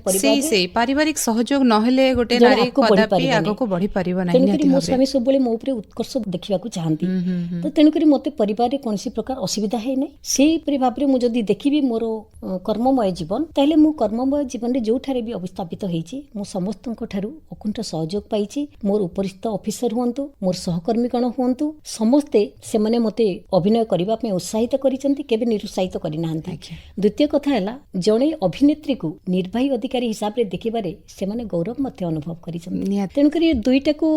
Speaker 1: ପାରିବାରିକ ସହଯୋଗ ନହେଲେ ଗୋଟେ ନାରୀ କଦାପି ଆଗକୁ ବଢି ପାରିବ ନାହିଁ।
Speaker 2: ତେଣୁକରି ମୋ ସ୍ୱାମୀ ସବୁବେଳେ ମୋ ଉପରେ ଉତ୍କର୍ଷ ଦେଖିବାକୁ ଚାହାନ୍ତି। ତ ତେଣୁକରି ମୋତେ ପରିବାରରେ କୌଣସି ପ୍ରକାର ଅସୁବିଧା ହେଇନାହିଁ। ସେଇପରି ଭାବରେ ମୁଁ ଯଦି ଦେଖିବି ମୋର କର୍ମମୟ ଜୀବନ, ତାହେଲେ ମୁଁ କର୍ମମୟ ଜୀବନରେ ଯେଉଁଠାରେ ବି ଅବସ୍ଥାପିତ ହେଇଛି ମୁଁ ସମସ୍ତଙ୍କ ଠାରୁ ଅକୁଣ୍ଠ ସହଯୋଗ ପାଇଛି। ମୋର ଉପରିସ୍ଥ ଅଫିସର ହୁଅନ୍ତୁ, ମୋର ସହକର୍ମୀଗଣ ହୁଅନ୍ତୁ, ସମସ୍ତେ ସେମାନେ ମୋତେ ଅଭିନୟ କରିବା ପାଇଁ ଉତ୍ସାହିତ କରିଛନ୍ତି, କେବେ ନିରୁତ୍ସାହିତ କରିନାହାନ୍ତି। ଦ୍ୱିତୀୟ କଥା ହେଲା ଜଣେ ଅଭିନେତ୍ରୀକୁ ନିର୍ବାହୀ ଅଧିକାରୀ ହିସାବରେ ଦେଖିବାରେ ସେମାନେ ଗୌରବ ମଧ୍ୟ ଅନୁଭବ କରିଛନ୍ତି। ତେଣୁକରି ଦୁଇଟାକୁ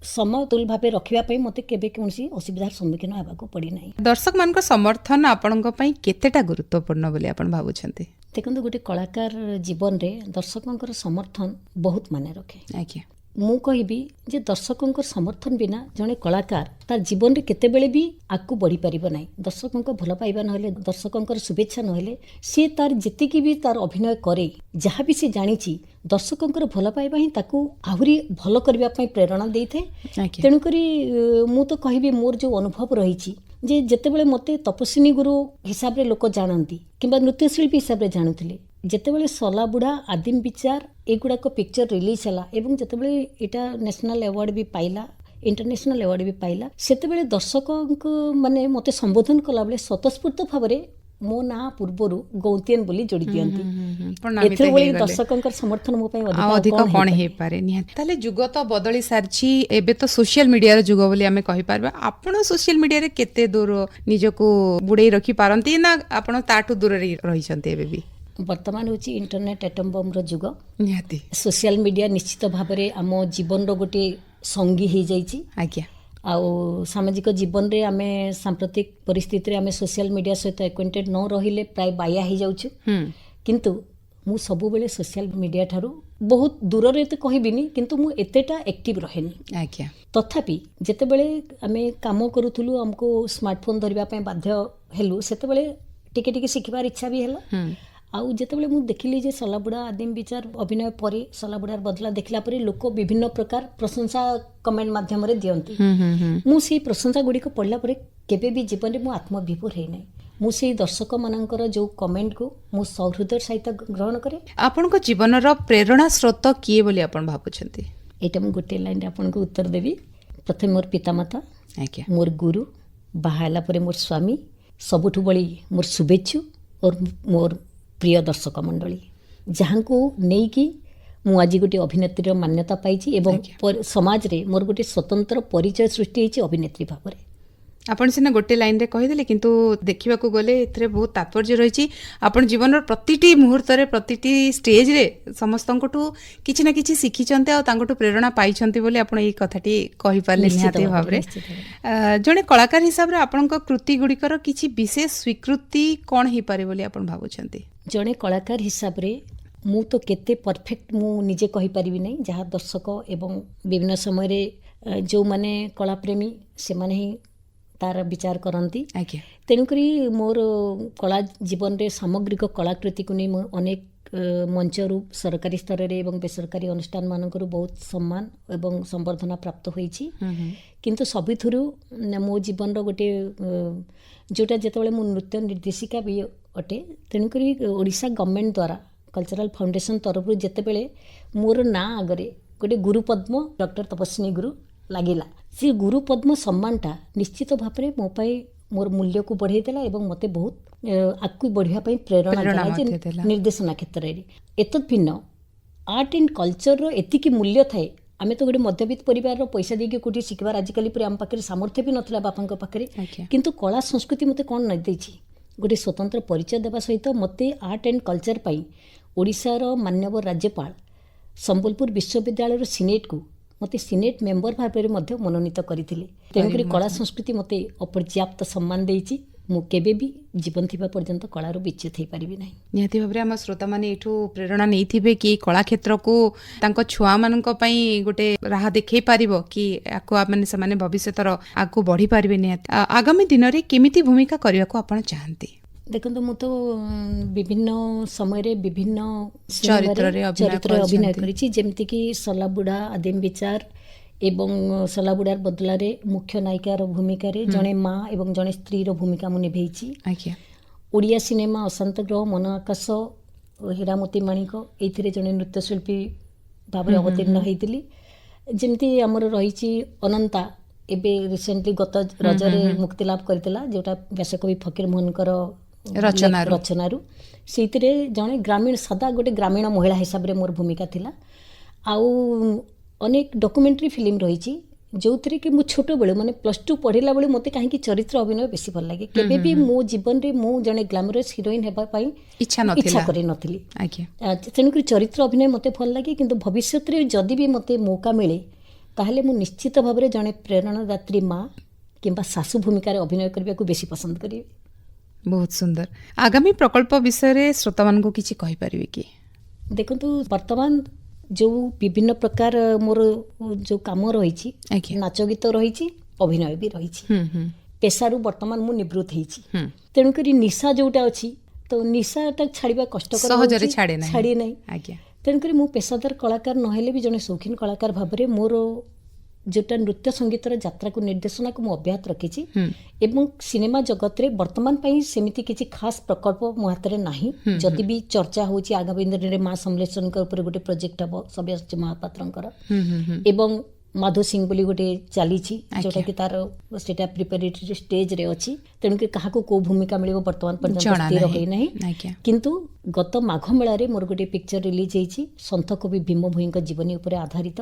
Speaker 2: ସମତୁଲ ଭାବେ ରଖିବା ପାଇଁ ମୋତେ କେବେ କୌଣସି ଅସୁବିଧାର ସମ୍ମୁଖୀନ ହେବାକୁ ପଡ଼ିନାହିଁ।
Speaker 1: ଦର୍ଶକ ମାନଙ୍କ ସମର୍ଥନ ଆପଣଙ୍କ ପାଇଁ କେତେଟା ଗୁରୁତ୍ୱପୂର୍ଣ୍ଣ ବୋଲି ଆପଣ ଭାବୁଛନ୍ତି?
Speaker 2: ଦେଖନ୍ତୁ, ଗୋଟେ କଳାକାର ଜୀବନରେ ଦର୍ଶକଙ୍କର ସମର୍ଥନ ବହୁତ ମାନେ ରଖେ। ମୁଁ କହିବି ଯେ ଦର୍ଶକଙ୍କ ସମର୍ଥନ ବିନା ଜଣେ କଳାକାର ତାର ଜୀବନରେ କେତେବେଳେ ବି ଆଗକୁ ବଢ଼ିପାରିବ ନାହିଁ। ଦର୍ଶକଙ୍କ ଭଲ ପାଇବା ନହେଲେ, ଦର୍ଶକଙ୍କର ଶୁଭେଚ୍ଛା ନହେଲେ ସିଏ ତାର ଯେତିକି ବି ତାର ଅଭିନୟ କରେ, ଯାହା ବି ସେ ଜାଣିଛି, ଦର୍ଶକଙ୍କର ଭଲ ପାଇବା ହିଁ ତାକୁ ଆହୁରି ଭଲ କରିବା ପାଇଁ ପ୍ରେରଣା ଦେଇଥାଏ। ତେଣୁକରି ମୁଁ ତ କହିବି ମୋର ଯେଉଁ ଅନୁଭବ ରହିଛି ଯେ ଯେତେବେଳେ ମୋତେ ତପସ୍ୱିନୀ ଗୁରୁ ହିସାବରେ ଲୋକ ଜାଣନ୍ତି କିମ୍ବା ନୃତ୍ୟଶିଳ୍ପୀ ହିସାବରେ ଜାଣୁଥିଲେ, ଯେତେବେଳେ ସଲାବୁଢ଼ା, ଆଦିମ ବିଚାର ଏଗୁଡ଼ାକ ପିକ୍ଚର ରିଲିଜ ହେଲା ଏବଂ ଯେତେବେଳେ ଏଇଟା ନ୍ୟାସନାଲ ଆୱାର୍ଡ ବି ପାଇଲା, ଇଣ୍ଟରନ୍ୟାସନାଲ ଆୱାର୍ଡ ବି ପାଇଲା, ସେତେବେଳେ ଦର୍ଶକଙ୍କ ମାନେ ମୋତେ ସମ୍ବୋଧନ କଲାବେଳେ ସ୍ୱତଃସ୍ଫୂର୍ତ୍ତ ଭାବରେ ମୋ ନାଁ ପୂର୍ବରୁ ଗୌତିଏନ ବୋଲି ଯୋଡ଼ି ଦିଅନ୍ତି। ଏଥିରେ ଦର୍ଶକଙ୍କର ସମର୍ଥନ ମୋ ପାଇଁ
Speaker 1: ଅଧିକ କଣ ହେଇପାରେ? ନିହାତି। ତାହେଲେ ଯୁଗ ତ ବଦଳି ସାରିଛି, ଏବେ ତ ସୋସିଆଲ ମିଡିଆର ଯୁଗ ବୋଲି ଆମେ କହିପାରିବା। ଆପଣ ସୋସିଆଲ ମିଡିଆରେ କେତେ ଦୂର ନିଜକୁ ବୁଡେଇ ରଖି ପାରନ୍ତି ନା ଆପଣ ତାଠୁ ଦୂରରେ ରହିଛନ୍ତି ଏବେ ବି?
Speaker 2: ବର୍ତ୍ତମାନ ହେଉଛି ଇଣ୍ଟରନେଟ ଆଟମ୍ ବମ୍ର ଯୁଗ।
Speaker 1: ନିହାତି
Speaker 2: ସୋସିଆଲ ମିଡିଆ ନିଶ୍ଚିତ ଭାବରେ ଆମ ଜୀବନର ଗୋଟିଏ ସଙ୍ଗୀ ହେଇଯାଇଛି। ଆଉ ସାମାଜିକ ଜୀବନରେ ଆମେ ସାମ୍ପ୍ରତିକ ପରିସ୍ଥିତିରେ ଆମେ ସୋସିଆଲ ମିଡିଆ ସହିତ ଆକ୍ୱେଣ୍ଟେଡ୍ ନ ରହିଲେ ପ୍ରାୟ ବାୟା ହେଇଯାଉଛୁ। କିନ୍ତୁ ମୁଁ ସବୁବେଳେ ସୋସିଆଲ ମିଡିଆ ଠାରୁ ବହୁତ ଦୂରରେ ଏତେ କହିବିନି, କିନ୍ତୁ ମୁଁ ଏତେଟା ଆକ୍ଟିଭ ରହେନି। ତଥାପି ଯେତେବେଳେ ଆମେ କାମ କରୁଥିଲୁ, ଆମକୁ ସ୍ମାର୍ଟଫୋନ୍ ଧରିବା ପାଇଁ ବାଧ୍ୟ ହେଲୁ, ସେତେବେଳେ ଟିକେ ଟିକେ ଶିଖିବାର ଇଚ୍ଛା ବି ହେଲା। ଆଉ ଯେତେବେଳେ ମୁଁ ଦେଖିଲି ଯେ ସଲାବୁଢ଼ା, ଆଦିମ ବିଚାର ଅଭିନୟ ପରେ ସଲାବୁଢ଼ାର ବଦଲା ଦେଖିଲା ପରେ ଲୋକ ବିଭିନ୍ନ ପ୍ରକାର ପ୍ରଶଂସା କମେଣ୍ଟ ମାଧ୍ୟମରେ ଦିଅନ୍ତି, ମୁଁ ସେଇ ପ୍ରଶଂସା ଗୁଡ଼ିକ ପଢ଼ିଲା ପରେ କେବେ ବି ଜୀବନରେ ମୁଁ ଆତ୍ମବିଭୋର ହେଇନାହିଁ। ମୁଁ ସେଇ ଦର୍ଶକମାନଙ୍କର ଯେଉଁ କମେଣ୍ଟକୁ ମୁଁ ସହୃଦୟ ସହିତ ଗ୍ରହଣ କରେ।
Speaker 1: ଆପଣଙ୍କ ଜୀବନର ପ୍ରେରଣା ସ୍ରୋତ କିଏ ବୋଲି ଆପଣ ଭାବୁଛନ୍ତି?
Speaker 2: ଏଇଟା ମୁଁ ଗୋଟିଏ ଲାଇନରେ ଆପଣଙ୍କୁ ଉତ୍ତର ଦେବି। ପ୍ରଥମେ ମୋର ପିତାମାତା, ମୋର ଗୁରୁ, ବାହା ହେଲା ପରେ ମୋର ସ୍ୱାମୀ, ସବୁଠୁ ବଳି ମୋର ଶୁଭେଚ୍ଛୁ ଓ ମୋର ପ୍ରିୟ ଦର୍ଶକ ମଣ୍ଡଳୀ, ଯାହାଙ୍କୁ ନେଇକି ମୁଁ ଆଜି ଗୋଟିଏ ଅଭିନେତ୍ରୀର ମାନ୍ୟତା ପାଇଛି ଏବଂ ସମାଜରେ ମୋର ଗୋଟିଏ ସ୍ୱତନ୍ତ୍ର ପରିଚୟ ସୃଷ୍ଟି ହେଇଛି ଅଭିନେତ୍ରୀ ଭାବରେ।
Speaker 1: ଆପଣ ସିନା ଗୋଟେ ଲାଇନରେ କହିଦେଲେ, କିନ୍ତୁ ଦେଖିବାକୁ ଗଲେ ଏଥିରେ ବହୁତ ତାତ୍ପର୍ଯ୍ୟ ରହିଛି। ଆପଣ ଜୀବନର ପ୍ରତିଟି ମୁହୂର୍ତ୍ତରେ, ପ୍ରତିଟି ଷ୍ଟେଜରେ ସମସ୍ତଙ୍କଠୁ କିଛି ନା କିଛି ଶିଖିଛନ୍ତି ଆଉ ତାଙ୍କଠୁ ପ୍ରେରଣା ପାଇଛନ୍ତି ବୋଲି ଆପଣ ଏଇ କଥାଟି କହିପାରିଲେ। ନିହାତି ଭାବରେ ଜଣେ କଳାକାର ହିସାବରେ ଆପଣଙ୍କ କୃତି ଗୁଡ଼ିକର କିଛି ବିଶେଷ ସ୍ୱୀକୃତି କ'ଣ ହେଇପାରେ ବୋଲି ଆପଣ ଭାବୁଛନ୍ତି?
Speaker 2: ଜଣେ କଳାକାର ହିସାବରେ ମୁଁ ତ କେତେ ପରଫେକ୍ଟ ମୁଁ ନିଜେ କହିପାରିବି ନାହିଁ। ଯାହା ଦର୍ଶକ ଏବଂ ବିଭିନ୍ନ ସମୟରେ ଯେଉଁମାନେ କଳାପ୍ରେମୀ ସେମାନେ ହିଁ ତାର ବିଚାର କରନ୍ତି। ତେଣୁକରି ମୋର କଳା ଜୀବନରେ ସାମଗ୍ରିକ କଳାକୃତିକୁ ନେଇ ମୁଁ ଅନେକ ମଞ୍ଚରୁ ସରକାରୀ ସ୍ତରରେ ଏବଂ ବେସରକାରୀ ଅନୁଷ୍ଠାନମାନଙ୍କରୁ ବହୁତ ସମ୍ମାନ ଏବଂ ସମ୍ବର୍ଦ୍ଧନା ପ୍ରାପ୍ତ ହୋଇଛି। କିନ୍ତୁ ସବୁଥିରୁ ମୋ ଜୀବନର ଗୋଟିଏ ଯେଉଁଟା, ଯେତେବେଳେ ମୁଁ ନୃତ୍ୟ ନିର୍ଦ୍ଦେଶିକା ବି ଅଟେ, ତେଣୁକରି ଓଡ଼ିଶା ଗଭର୍ଣ୍ଣମେଣ୍ଟ ଦ୍ୱାରା କଲଚରାଲ ଫାଉଣ୍ଡେସନ ତରଫରୁ ଯେତେବେଳେ ମୋର ନାଁ ଆଗରେ ଗୋଟେ ଗୁରୁପଦ୍ମ ଡକ୍ଟର ତପସ୍ୱିନୀ ଗୁରୁ ଲାଗିଲା, ସେ ଗୁରୁପଦ୍ମ ସମ୍ମାନଟା ନିଶ୍ଚିତ ଭାବରେ ମୋ ପାଇଁ मोर मूल्य को बढ़ाई देला एवं मते बहुत आगु बढ़िया पई प्रेरणा देला
Speaker 1: मध्य
Speaker 2: जे
Speaker 1: देला।
Speaker 2: निर्देशना क्षेत्र रे एतद भिन्न आर्ट एंड कल्चर रो एतिकी मूल्य थाए आमे तो गोटे मध्यवित्त परिवार रो पैसा देके कोठी शिखबार आजिकली पर आम पाखरे सामर्थ्य भी नथिला बापांक पाखरे
Speaker 1: आज्ञा।
Speaker 2: किंतु कला संस्कृति मते कोन नै देछि गोटे स्वतंत्र परिचय देवा सहित मते आर्ट एंड कल्चर पई ओडिशार माननीय राज्यपाल संबलपुर विश्वविद्यालय रो सिनेट को मते सिनेट मेंबर भाबरे मध्ये मनोनीत करथिले तेणुकरी कला संस्कृति मते अपर्याप्त सम्मान देछि मु केबे भी जीवन थिबा पर्यंत कलार विच्युत हो पारिबि नाही
Speaker 1: निहाती भाବରେ ଆମ ଶ୍ରୋତାମାନେ ଏଠୁ ପ୍ରେରଣା ନେଇଥିବେ କି କଳା କ୍ଷେତ୍ରକୁ ତାଙ୍କ ଛୁଆମାନଙ୍କ ପାଇଁ ଗୋଟେ ରାହା ଦେଖେଇ ପାରିବ କି ଆକୁ ମାନେ ସେମାନେ ଭବିଷ୍ୟତର ଆଗକୁ ବଢି ପାରିବେ ନିହାତି ଆଗାମୀ ଦିନରେ କେମିତି ଭୂମିକା କରିବାକୁ ଆପଣ ଚାହାନ୍ତି?
Speaker 2: ଦେଖନ୍ତୁ ମୁଁ ତ ବିଭିନ୍ନ ସମୟରେ ବିଭିନ୍ନ
Speaker 1: ଚରିତ୍ରରେ
Speaker 2: ଅଭିନୟ କରିଛି ଯେମିତିକି ସଲାବୁଡ଼ା ଆଦିମ ବିଚାର ଏବଂ ସଲାବୁଡ଼ାର ବଦଲାରେ ମୁଖ୍ୟ ନାୟିକାର ଭୂମିକାରେ ଜଣେ ମା ଏବଂ ଜଣେ ସ୍ତ୍ରୀର ଭୂମିକା ମୁଁ ନିଭେଇଛି।
Speaker 1: ଆଜ୍ଞା।
Speaker 2: ଓଡ଼ିଆ ସିନେମା ଅଶାନ୍ତ ଗ୍ରହ ମନ ଆକାଶ ହୀରାମୋତି ମାଣିକ ଏଇଥିରେ ଜଣେ ନୃତ୍ୟଶିଳ୍ପୀ ଭାବରେ ଅବତୀର୍ଣ୍ଣ ହେଇଥିଲି। ଯେମିତି ଆମର ରହିଛି ଅନନ୍ତା ଏବେ ରିସେଣ୍ଟଲି ଗତ ରଜରେ ମୁକ୍ତିଲାଭ କରିଥିଲା ଯେଉଁଟା ବ୍ୟାସକବି ଫକୀର ମୋହନଙ୍କର ରଚନାରୁ ସେଇଥିରେ ଜଣେ ଗ୍ରାମୀଣ ସାଦା ଗୋଟେ ଗ୍ରାମୀଣ ମହିଳା ହିସାବରେ ମୋର ଭୂମିକା ଥିଲା। ଆଉ ଅନେକ ଡକୁମେଣ୍ଟାରୀ ଫିଲ୍ମ ରହିଛି ଯେଉଁଥିରେ କି ମୁଁ ଛୋଟବେଳୁ ମାନେ +2 ପଢ଼ିଲା ବେଳେ ମୋତେ କାହିଁକି ଚରିତ୍ର ଅଭିନୟ ବେଶୀ ଭଲ ଲାଗେ କେବେ ବି ମୋ ଜୀବନରେ ମୁଁ ଜଣେ ଗ୍ଲାମରସ୍ ହିରୋଇନ୍ ହେବା ପାଇଁ ଇଚ୍ଛା କରିନଥିଲି। ତେଣୁକରି ଚରିତ୍ର ଅଭିନୟ ମୋତେ ଭଲ ଲାଗେ କିନ୍ତୁ ଭବିଷ୍ୟତରେ ଯଦି ବି ମୋତେ ମୌକା ମିଳେ ତାହେଲେ ମୁଁ ନିଶ୍ଚିତ ଭାବରେ ଜଣେ ପ୍ରେରଣାଦାତ୍ରୀ ମା କିମ୍ବା ଶାଶୁ ଭୂମିକାରେ ଅଭିନୟ କରିବାକୁ ବେଶୀ ପସନ୍ଦ କରିବି।
Speaker 1: ବହୁତ ସୁନ୍ଦର। ଆଗାମୀ ପ୍ରକଳ୍ପ ବିଷୟରେ ଶ୍ରୋତାମାନଙ୍କୁ କିଛି କହିପାରିବେ କି?
Speaker 2: ଦେଖନ୍ତୁ ବର୍ତ୍ତମାନ ଯେଉଁ ବିଭିନ୍ନ ପ୍ରକାର ମୋର ଯେଉଁ କାମ ରହିଛି ନାଚ ଗୀତ ରହିଛି ଅଭିନୟ ବି ରହିଛି ପେଶାରୁ ବର୍ତ୍ତମାନ ମୁଁ ନିବୃତ୍ତ ହେଇଛି ତେଣୁକରି ନିଶା ଯେଉଁଟା ଅଛି ତ ନିଶାଟା ଛାଡ଼ିବା କଷ୍ଟକର
Speaker 1: ସହଜରେ ଛାଡ଼େ
Speaker 2: ନାହିଁ। ତେଣୁକରି ମୁଁ ପେଶାଦାର କଳାକାର ନହେଲେ ବି ଜଣେ ସୌଖିନ କଳାକାର ଭାବରେ ମୋର ଯେଉଁଟା ନୃତ୍ୟ ସଙ୍ଗୀତର ଯାତ୍ରାକୁ ନିର୍ଦ୍ଦେଶନାକୁ ମୁଁ ଅବ୍ୟାହତ ରଖିଛି ଏବଂ ସିନେମା ଜଗତରେ ବର୍ତ୍ତମାନ ପାଇଁ ସେମିତି କିଛି ଖାସ୍ ପ୍ରକଳ୍ପ ମୋ ହାତରେ ନାହିଁ। ଯଦି ବି ଚର୍ଚ୍ଚା ହେଉଛି ଆଗାମୀ ଦିନରେ ମା ସମଲେଶ୍ୱରୀଙ୍କ ଉପରେ ଗୋଟେ ପ୍ରୋଜେକ୍ଟ ହେବ ସବ୍ୟସାଚୀ ମହାପାତ୍ରଙ୍କର ଏବଂ ମାଧୁ ସିଂ ବୋଲି ଗୋଟେ ଚାଲିଛି ଯେଉଁଟାକି ତାର ସେଇଟା ପ୍ରିପାରେଟରୀ ଷ୍ଟେଜରେ ଅଛି ତେଣୁକରି କାହାକୁ କେଉଁ ଭୂମିକା ମିଳିବ ବର୍ତ୍ତମାନ ପର୍ଯ୍ୟନ୍ତ ସ୍ଥିର ହୋଇନାହିଁ। କିନ୍ତୁ ଗତ ମାଘ ମେଳାରେ ମୋର ଗୋଟେ ପିକ୍ଚର ରିଲିଜ ହେଇଛି ସନ୍ଥ କବି ଭୀମ ଭୋଇଙ୍କ ଜୀବନୀ ଉପରେ ଆଧାରିତ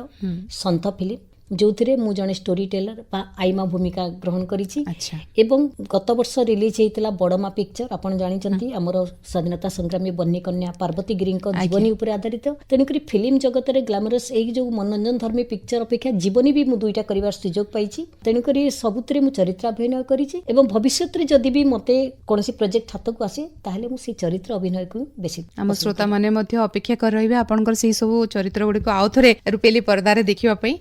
Speaker 2: ସନ୍ଥ ଫିଲ୍ମ ଯେଉଁଥିରେ ମୁଁ ଜଣେ ଷ୍ଟୋରି ଟେଲର ବା ଆଇମା ଭୂମିକା ଗ୍ରହଣ କରିଛି ଏବଂ ଗତ ବର୍ଷ ରିଲିଜ ହେଇଥିଲା ବଡ଼ମା ପିକ୍ଚର ଆପଣ ଜାଣିଛନ୍ତି ଆମର ସ୍ୱାଧୀନତା ସଂଗ୍ରାମୀ ବନ୍ୟକନ୍ୟା ପାର୍ବତୀ ଗିରିଙ୍କ ଜୀବନୀ ଉପରେ ଆଧାରିତ। ତେଣୁକରି ଫିଲ୍ମ ଜଗତରେ ଗ୍ଲାମରସ୍ ଏଇ ଯେଉଁ ମନୋରଞ୍ଜନ ଧର୍ମୀ ପିକ୍ଚର ଅପେକ୍ଷା ଜୀବନୀ ବି ମୁଁ ଦୁଇଟା କରିବାର ସୁଯୋଗ ପାଇଛି। ତେଣୁକରି ସବୁଥିରେ ମୁଁ ଚରିତ୍ର ଅଭିନୟ କରିଛି ଏବଂ ଭବିଷ୍ୟତରେ ଯଦି ବି ମୋତେ କୌଣସି ପ୍ରୋଜେକ୍ଟ ହାତକୁ ଆସେ ତାହେଲେ ମୁଁ ସେଇ ଚରିତ୍ର ଅଭିନୟକୁ ବେଶୀ
Speaker 1: ଆମ ଶ୍ରୋତାମାନେ ମଧ୍ୟ ଅପେକ୍ଷା କରି ରହିବେ ଆପଣଙ୍କର ସେହି ସବୁ ଚରିତ୍ର ଗୁଡ଼ିକୁ ଆଉ ଥରେ ରୂପେଲି ପରଦାରେ ଦେଖିବା ପାଇଁ।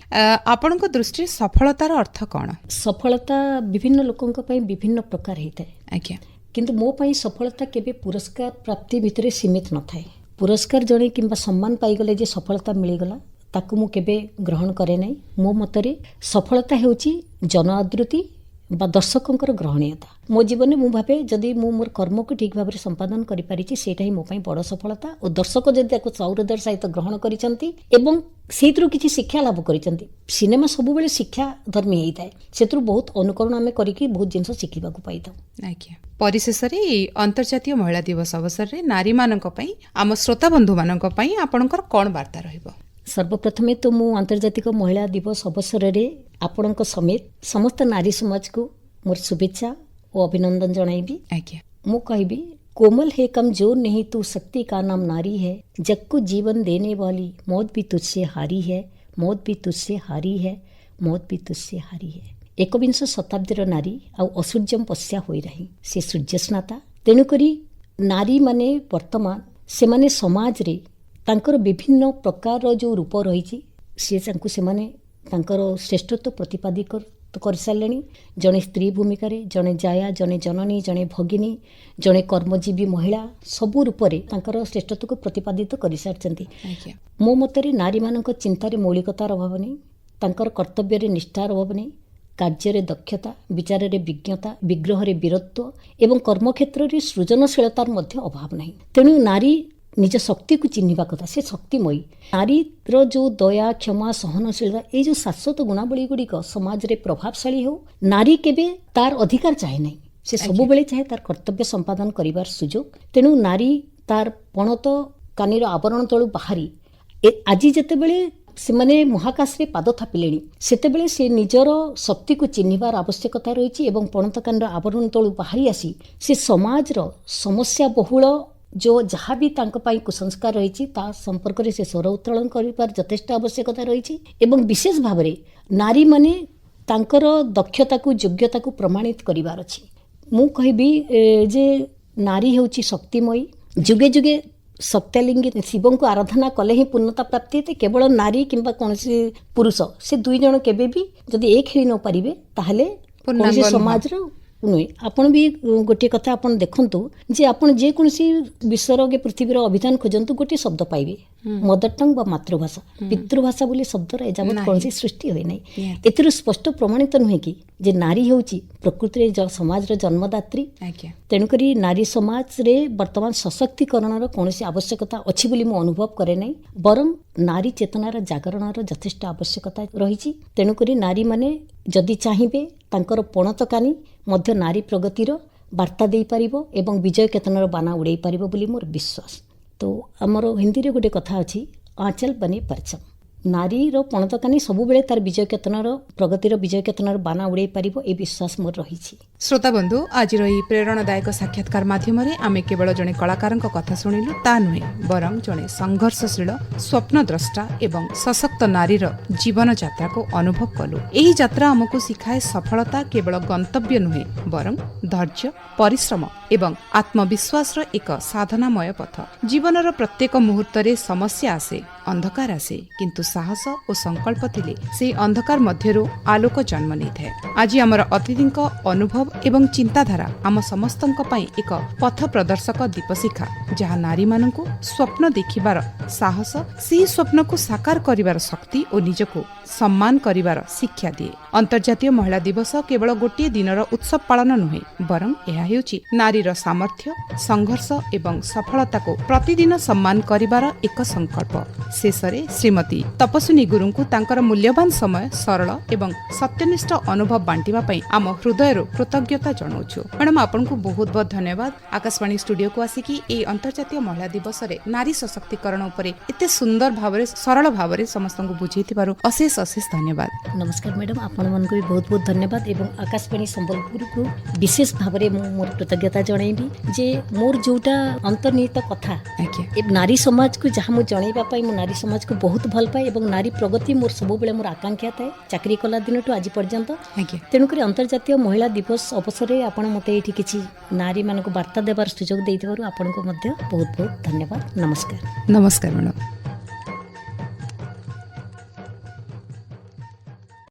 Speaker 1: ଆପଣଙ୍କ ଦୃଷ୍ଟିରେ ସଫଳତାର ଅର୍ଥ କ'ଣ?
Speaker 2: ସଫଳତା ବିଭିନ୍ନ ଲୋକଙ୍କ ପାଇଁ ବିଭିନ୍ନ ପ୍ରକାର ହେଇଥାଏ
Speaker 1: ଆଜ୍ଞା
Speaker 2: କିନ୍ତୁ ମୋ ପାଇଁ ସଫଳତା କେବେ ପୁରସ୍କାର ପ୍ରାପ୍ତି ଭିତରେ ସୀମିତ ନଥାଏ। ପୁରସ୍କାର ଜଣେ କିମ୍ବା ସମ୍ମାନ ପାଇଗଲେ ଯେ ସଫଳତା ମିଳିଗଲା ତାକୁ ମୁଁ କେବେ ଗ୍ରହଣ କରେ ନାହିଁ। ମୋ ମତରେ ସଫଳତା ହେଉଛି ଜନ ଆଦୃତି ବା ଦର୍ଶକଙ୍କର ଗ୍ରହଣୀୟତା। ମୋ ଜୀବନରେ ମୁଁ ଭାବେ ଯଦି ମୁଁ ମୋର କର୍ମକୁ ଠିକ୍ ଭାବରେ ସମ୍ପାଦନ କରିପାରିଛି ସେଇଟା ହିଁ ମୋ ପାଇଁ ବଡ଼ ସଫଳତା ଓ ଦର୍ଶକ ଯଦି ତାକୁ ସୌହୃଦର ସହିତ ଗ୍ରହଣ କରିଛନ୍ତି ଏବଂ ସେଇଥିରୁ କିଛି ଶିକ୍ଷା ଲାଭ କରିଛନ୍ତି। ସିନେମା ସବୁବେଳେ ଶିକ୍ଷା ଧର୍ମୀ ହେଇଥାଏ ସେଥିରୁ ବହୁତ ଅନୁକରଣ ଆମେ କରିକି ବହୁତ ଜିନିଷ ଶିଖିବାକୁ ପାଇଥାଉ।
Speaker 1: ଆଜ୍ଞା ପରିଶେଷରେ ଅନ୍ତର୍ଜାତୀୟ ମହିଳା ଦିବସ ଅବସରରେ ନାରୀମାନଙ୍କ ପାଇଁ ଆମ ଶ୍ରୋତା ବନ୍ଧୁମାନଙ୍କ ପାଇଁ ଆପଣଙ୍କର କ'ଣ ବାର୍ତ୍ତା ରହିବ?
Speaker 2: ସର୍ବପ୍ରଥମେ ତ ମୁଁ ଆନ୍ତର୍ଜାତିକ ମହିଳା ଦିବସ ଅବସରରେ ଆପଣଙ୍କ ସମେତ ସମସ୍ତ ନାରୀ ସମାଜକୁ ମୋର ଶୁଭେଚ୍ଛା ଓ ଅଭିନନ୍ଦନ ଜଣାଇବି।
Speaker 1: ଆଜ୍ଞା
Speaker 2: ମୁଁ କହିବି कोमल है कमजोर नहीं तू शक्ति का नाम नारी है जग को जीवन देने वाली मौत भी तुझसे हारी है मौत भी तुझसे हारी है मौत भी तुझसे हारी है। एकविंश शताब्दीर नारी आ असୂର୍ଯ୍ୟମ୍ ପଶ୍ୟା ହୋଇ ନାହିଁ ସେ ସୂର୍ଯ୍ୟସ୍ନାତା। ତେଣୁକରି ନାରୀ ମାନେ ବର୍ତ୍ତମାନ ସେମାନେ ସମାଜରେ ତାଙ୍କର ବିଭିନ୍ନ ପ୍ରକାରର ଯେଉଁ ରୂପ ରହିଛି ସେ ତାଙ୍କୁ ସେମାନେ ତାଙ୍କର ଶ୍ରେଷ୍ଠତ୍ୱ ପ୍ରତିପାଦିତ କରିସାରିଲେଣି। ଜଣେ ସ୍ତ୍ରୀ ଭୂମିକାରେ ଜଣେ ଜାୟା ଜଣେ ଜନନୀ ଜଣେ ଭଗିନୀ ଜଣେ କର୍ମଜୀବୀ ମହିଳା ସବୁ ରୂପରେ ତାଙ୍କର ଶ୍ରେଷ୍ଠତ୍ୱକୁ ପ୍ରତିପାଦିତ କରିସାରିଛନ୍ତି। ମୋ ମତରେ ନାରୀମାନଙ୍କ ଚିନ୍ତାରେ ମୌଳିକତାର ଅଭାବ ନାହିଁ ତାଙ୍କର କର୍ତ୍ତବ୍ୟରେ ନିଷ୍ଠାର ଅଭାବ ନାହିଁ କାର୍ଯ୍ୟରେ ଦକ୍ଷତା ବିଚାରରେ ବିଜ୍ଞତା ବିଗ୍ରହରେ ବୀରତ୍ୱ ଏବଂ କର୍ମକ୍ଷେତ୍ରରେ ସୃଜନଶୀଳତାର ମଧ୍ୟ ଅଭାବ ନାହିଁ। ତେଣୁ ନାରୀ ନିଜ ଶକ୍ତିକୁ ଚିହ୍ନିବା କଥା ସେ ଶକ୍ତିମୟୀ। ନାରୀର ଯେଉଁ ଦୟା କ୍ଷମା ସହନଶୀଳତା ଏଇ ଯେଉଁ ଶାଶ୍ୱତ ଗୁଣାବଳୀ ଗୁଡ଼ିକ ସମାଜରେ ପ୍ରଭାବଶାଳୀ ହେଉ ନାରୀ କେବେ ତାର ଅଧିକାର ଚାହେଁ ନାହିଁ से सबुबेले चाहे तार कर्तव्य संपादन करिवार सुजोग तेणु नारी तार पणत कानीर आवरण तळु बाहरी आज जेतेबेले से माने महाकाश रे पाद थापिलेणी सेतेबेले से निजर शक्ति को चिन्हिबार आवश्यकता रही एवं पणतकांड आवरण तळु बाहरी आसी से समाज रो समस्या बहुल जो जहाँ भी तांको पाई कुसंस्कार रही ता संपर्क रे से स्वर उत्तोलन करिबार यथेष्ट आवश्यकता रही एवं विशेष भाव रे नारी माने तांकर दक्षता को योग्यता को प्रमाणित करिबार अछि मु कहबी जे नारी हेउची शक्तिमयी जुगे जुगे सत्यालिंगी शिव को आराधना कले ही पूर्णता प्राप्ति होते केवल नारी किंबा कौन पुरुष से दुई जन केबे भी जदि एक खेली न पारिबे ताहले कौन समाज नुहे आपण भी गोटे कथा आपण देखंतु जे आपण जे कोनसी विश्वर के पृथ्वीर अभिधान खोजंतु गोटे शब्द पाइबे मदर टंग बा मातृभाषा पितृभाषा बोली शब्द एजावत कौन सृष्टि होई नै एतिर स्पष्ट प्रमाणित नुहे कि जे नारी होउची प्रकृति रे समाज रो जन्मदात्री तेणु करी नारी समाज रे वर्तमान सशक्तिकरण रो कोनसी आवश्यकता अछि बोली मो अनुभव करे नै बरं नारी चेतनार जागरण रो यथेष्ट आवश्यकता रहिछि तेणु करी नारी माने जदि चाहिबे तांकर पणतकानी मध्य नारी प्रगतिर वार्ता दे पारिबो एवं विजय केतनर बाना उड़ाई पारिबो बोली मोर विश्वास तो आमर हिंदी रे गोटे कथा अछि आंचल बने परचम नारी रो पणतकानी सबु बेले तार विजय केतनर प्रगतिर विजय केतनर बाना उड़ाई पारिबो ए विश्वास मोर रहिछि।
Speaker 1: श्रोता बंधु आज रही प्रेरणादायक साक्षात्कार माध्यम आमे केवल जने कलाकार कथा शुणिलु ता नुहे बरं जने संघर्षशील स्वप्नद्रष्टा एवं सशक्त नारीर जीवन यात्रा को अनुभव कलु। एही यात्रा हमकु सिखाए सफलता केवल गंतव्य नुहे बरं धैर्य परिश्रम एवं आत्मविश्वास एक साधनामय पथ। जीवनर प्रत्येक मुहूर्त रे समस्या आसे अंधकार आसे किंतु साहस और संकल्प थिले से अंधकार मध्यरु आलोक जन्म नै थाए। आज हमर अतिथिक अनुभव एवं चिंताधारा आम समस्तंक पई एक पथ प्रदर्शक दीपशिखा जहाँ नारी मानकु स्वप्न देखिबार साहस सी स्वप्न को साकार करिबार शक्ति और निजको सम्मान करिबार शिक्षा दिए। अंतर्जातीय महिला दिवस केवल गोटे दिनर उत्सव पालन नुहे बरं ଏହା ହେଉଛି ନାରୀର ସାମର୍ଥ୍ୟ ସଂଘର୍ଷ ଏବଂ ସଫଳତାକୁ ପ୍ରତିଦିନ ସମ୍ମାନ କରିବାର ଏକ ସଂକଳ୍ପ। ଶେଷରେ ଶ୍ରୀମତୀ ତପସ୍ୱିନୀ ଗୁରୁଙ୍କୁ ତାଙ୍କର ମୂଲ୍ୟବାନ ସମୟ ସରଳ ଏବଂ ସତ୍ୟନିଷ୍ଠ ଅନୁଭବ ବାଣ୍ଟିବା ପାଇଁ ଆମ ହୃଦୟରୁ କୃତଜ୍ଞତା ଜଣାଉଛୁ। ମ୍ୟାଡାମ ଆପଣଙ୍କୁ ବହୁତ ବହୁତ ଧନ୍ୟବାଦ ଆକାଶବାଣୀ ଷ୍ଟୁଡିଓକୁ ଆସିକି ଏହି ଅନ୍ତର୍ଜାତୀୟ ମହିଳା ଦିବସରେ ନାରୀ ସଶକ୍ତିକରଣ ଉପରେ ଏତେ ସୁନ୍ଦର ଭାବରେ ସରଳ ଭାବରେ ସମସ୍ତଙ୍କୁ ବୁଝେଇଥିବାରୁ ଅଶେଷ ଅଶେଷ ଧନ୍ୟବାଦ।
Speaker 2: नमस्कार मैडम आपण मानक भी बहुत बहुत धन्यवाद एवं आकाशवाणी संबलपुर को विशेष भाव में मोर कृतज्ञता जनइबी जे मोर जोटा अंतर्निहित कथा ए नारी समाज को जहाँ मुझे जनइबा पाई मो नारी समाज को बहुत भल पाए एवं नारी प्रगति मोर सब बेले मोर आकांक्षा थाए चाकरी कला दिन टू आज पर्यंत तेणुक अंतर्जातीय महिला दिवस अवसर में आपण मते एठी किछि नारी मानक वार्ता देवार सुजोग देइथिबारु आपनको मध्य बहुत बहुत धन्यवाद। नमस्कार।
Speaker 1: नमस्कार मैडम।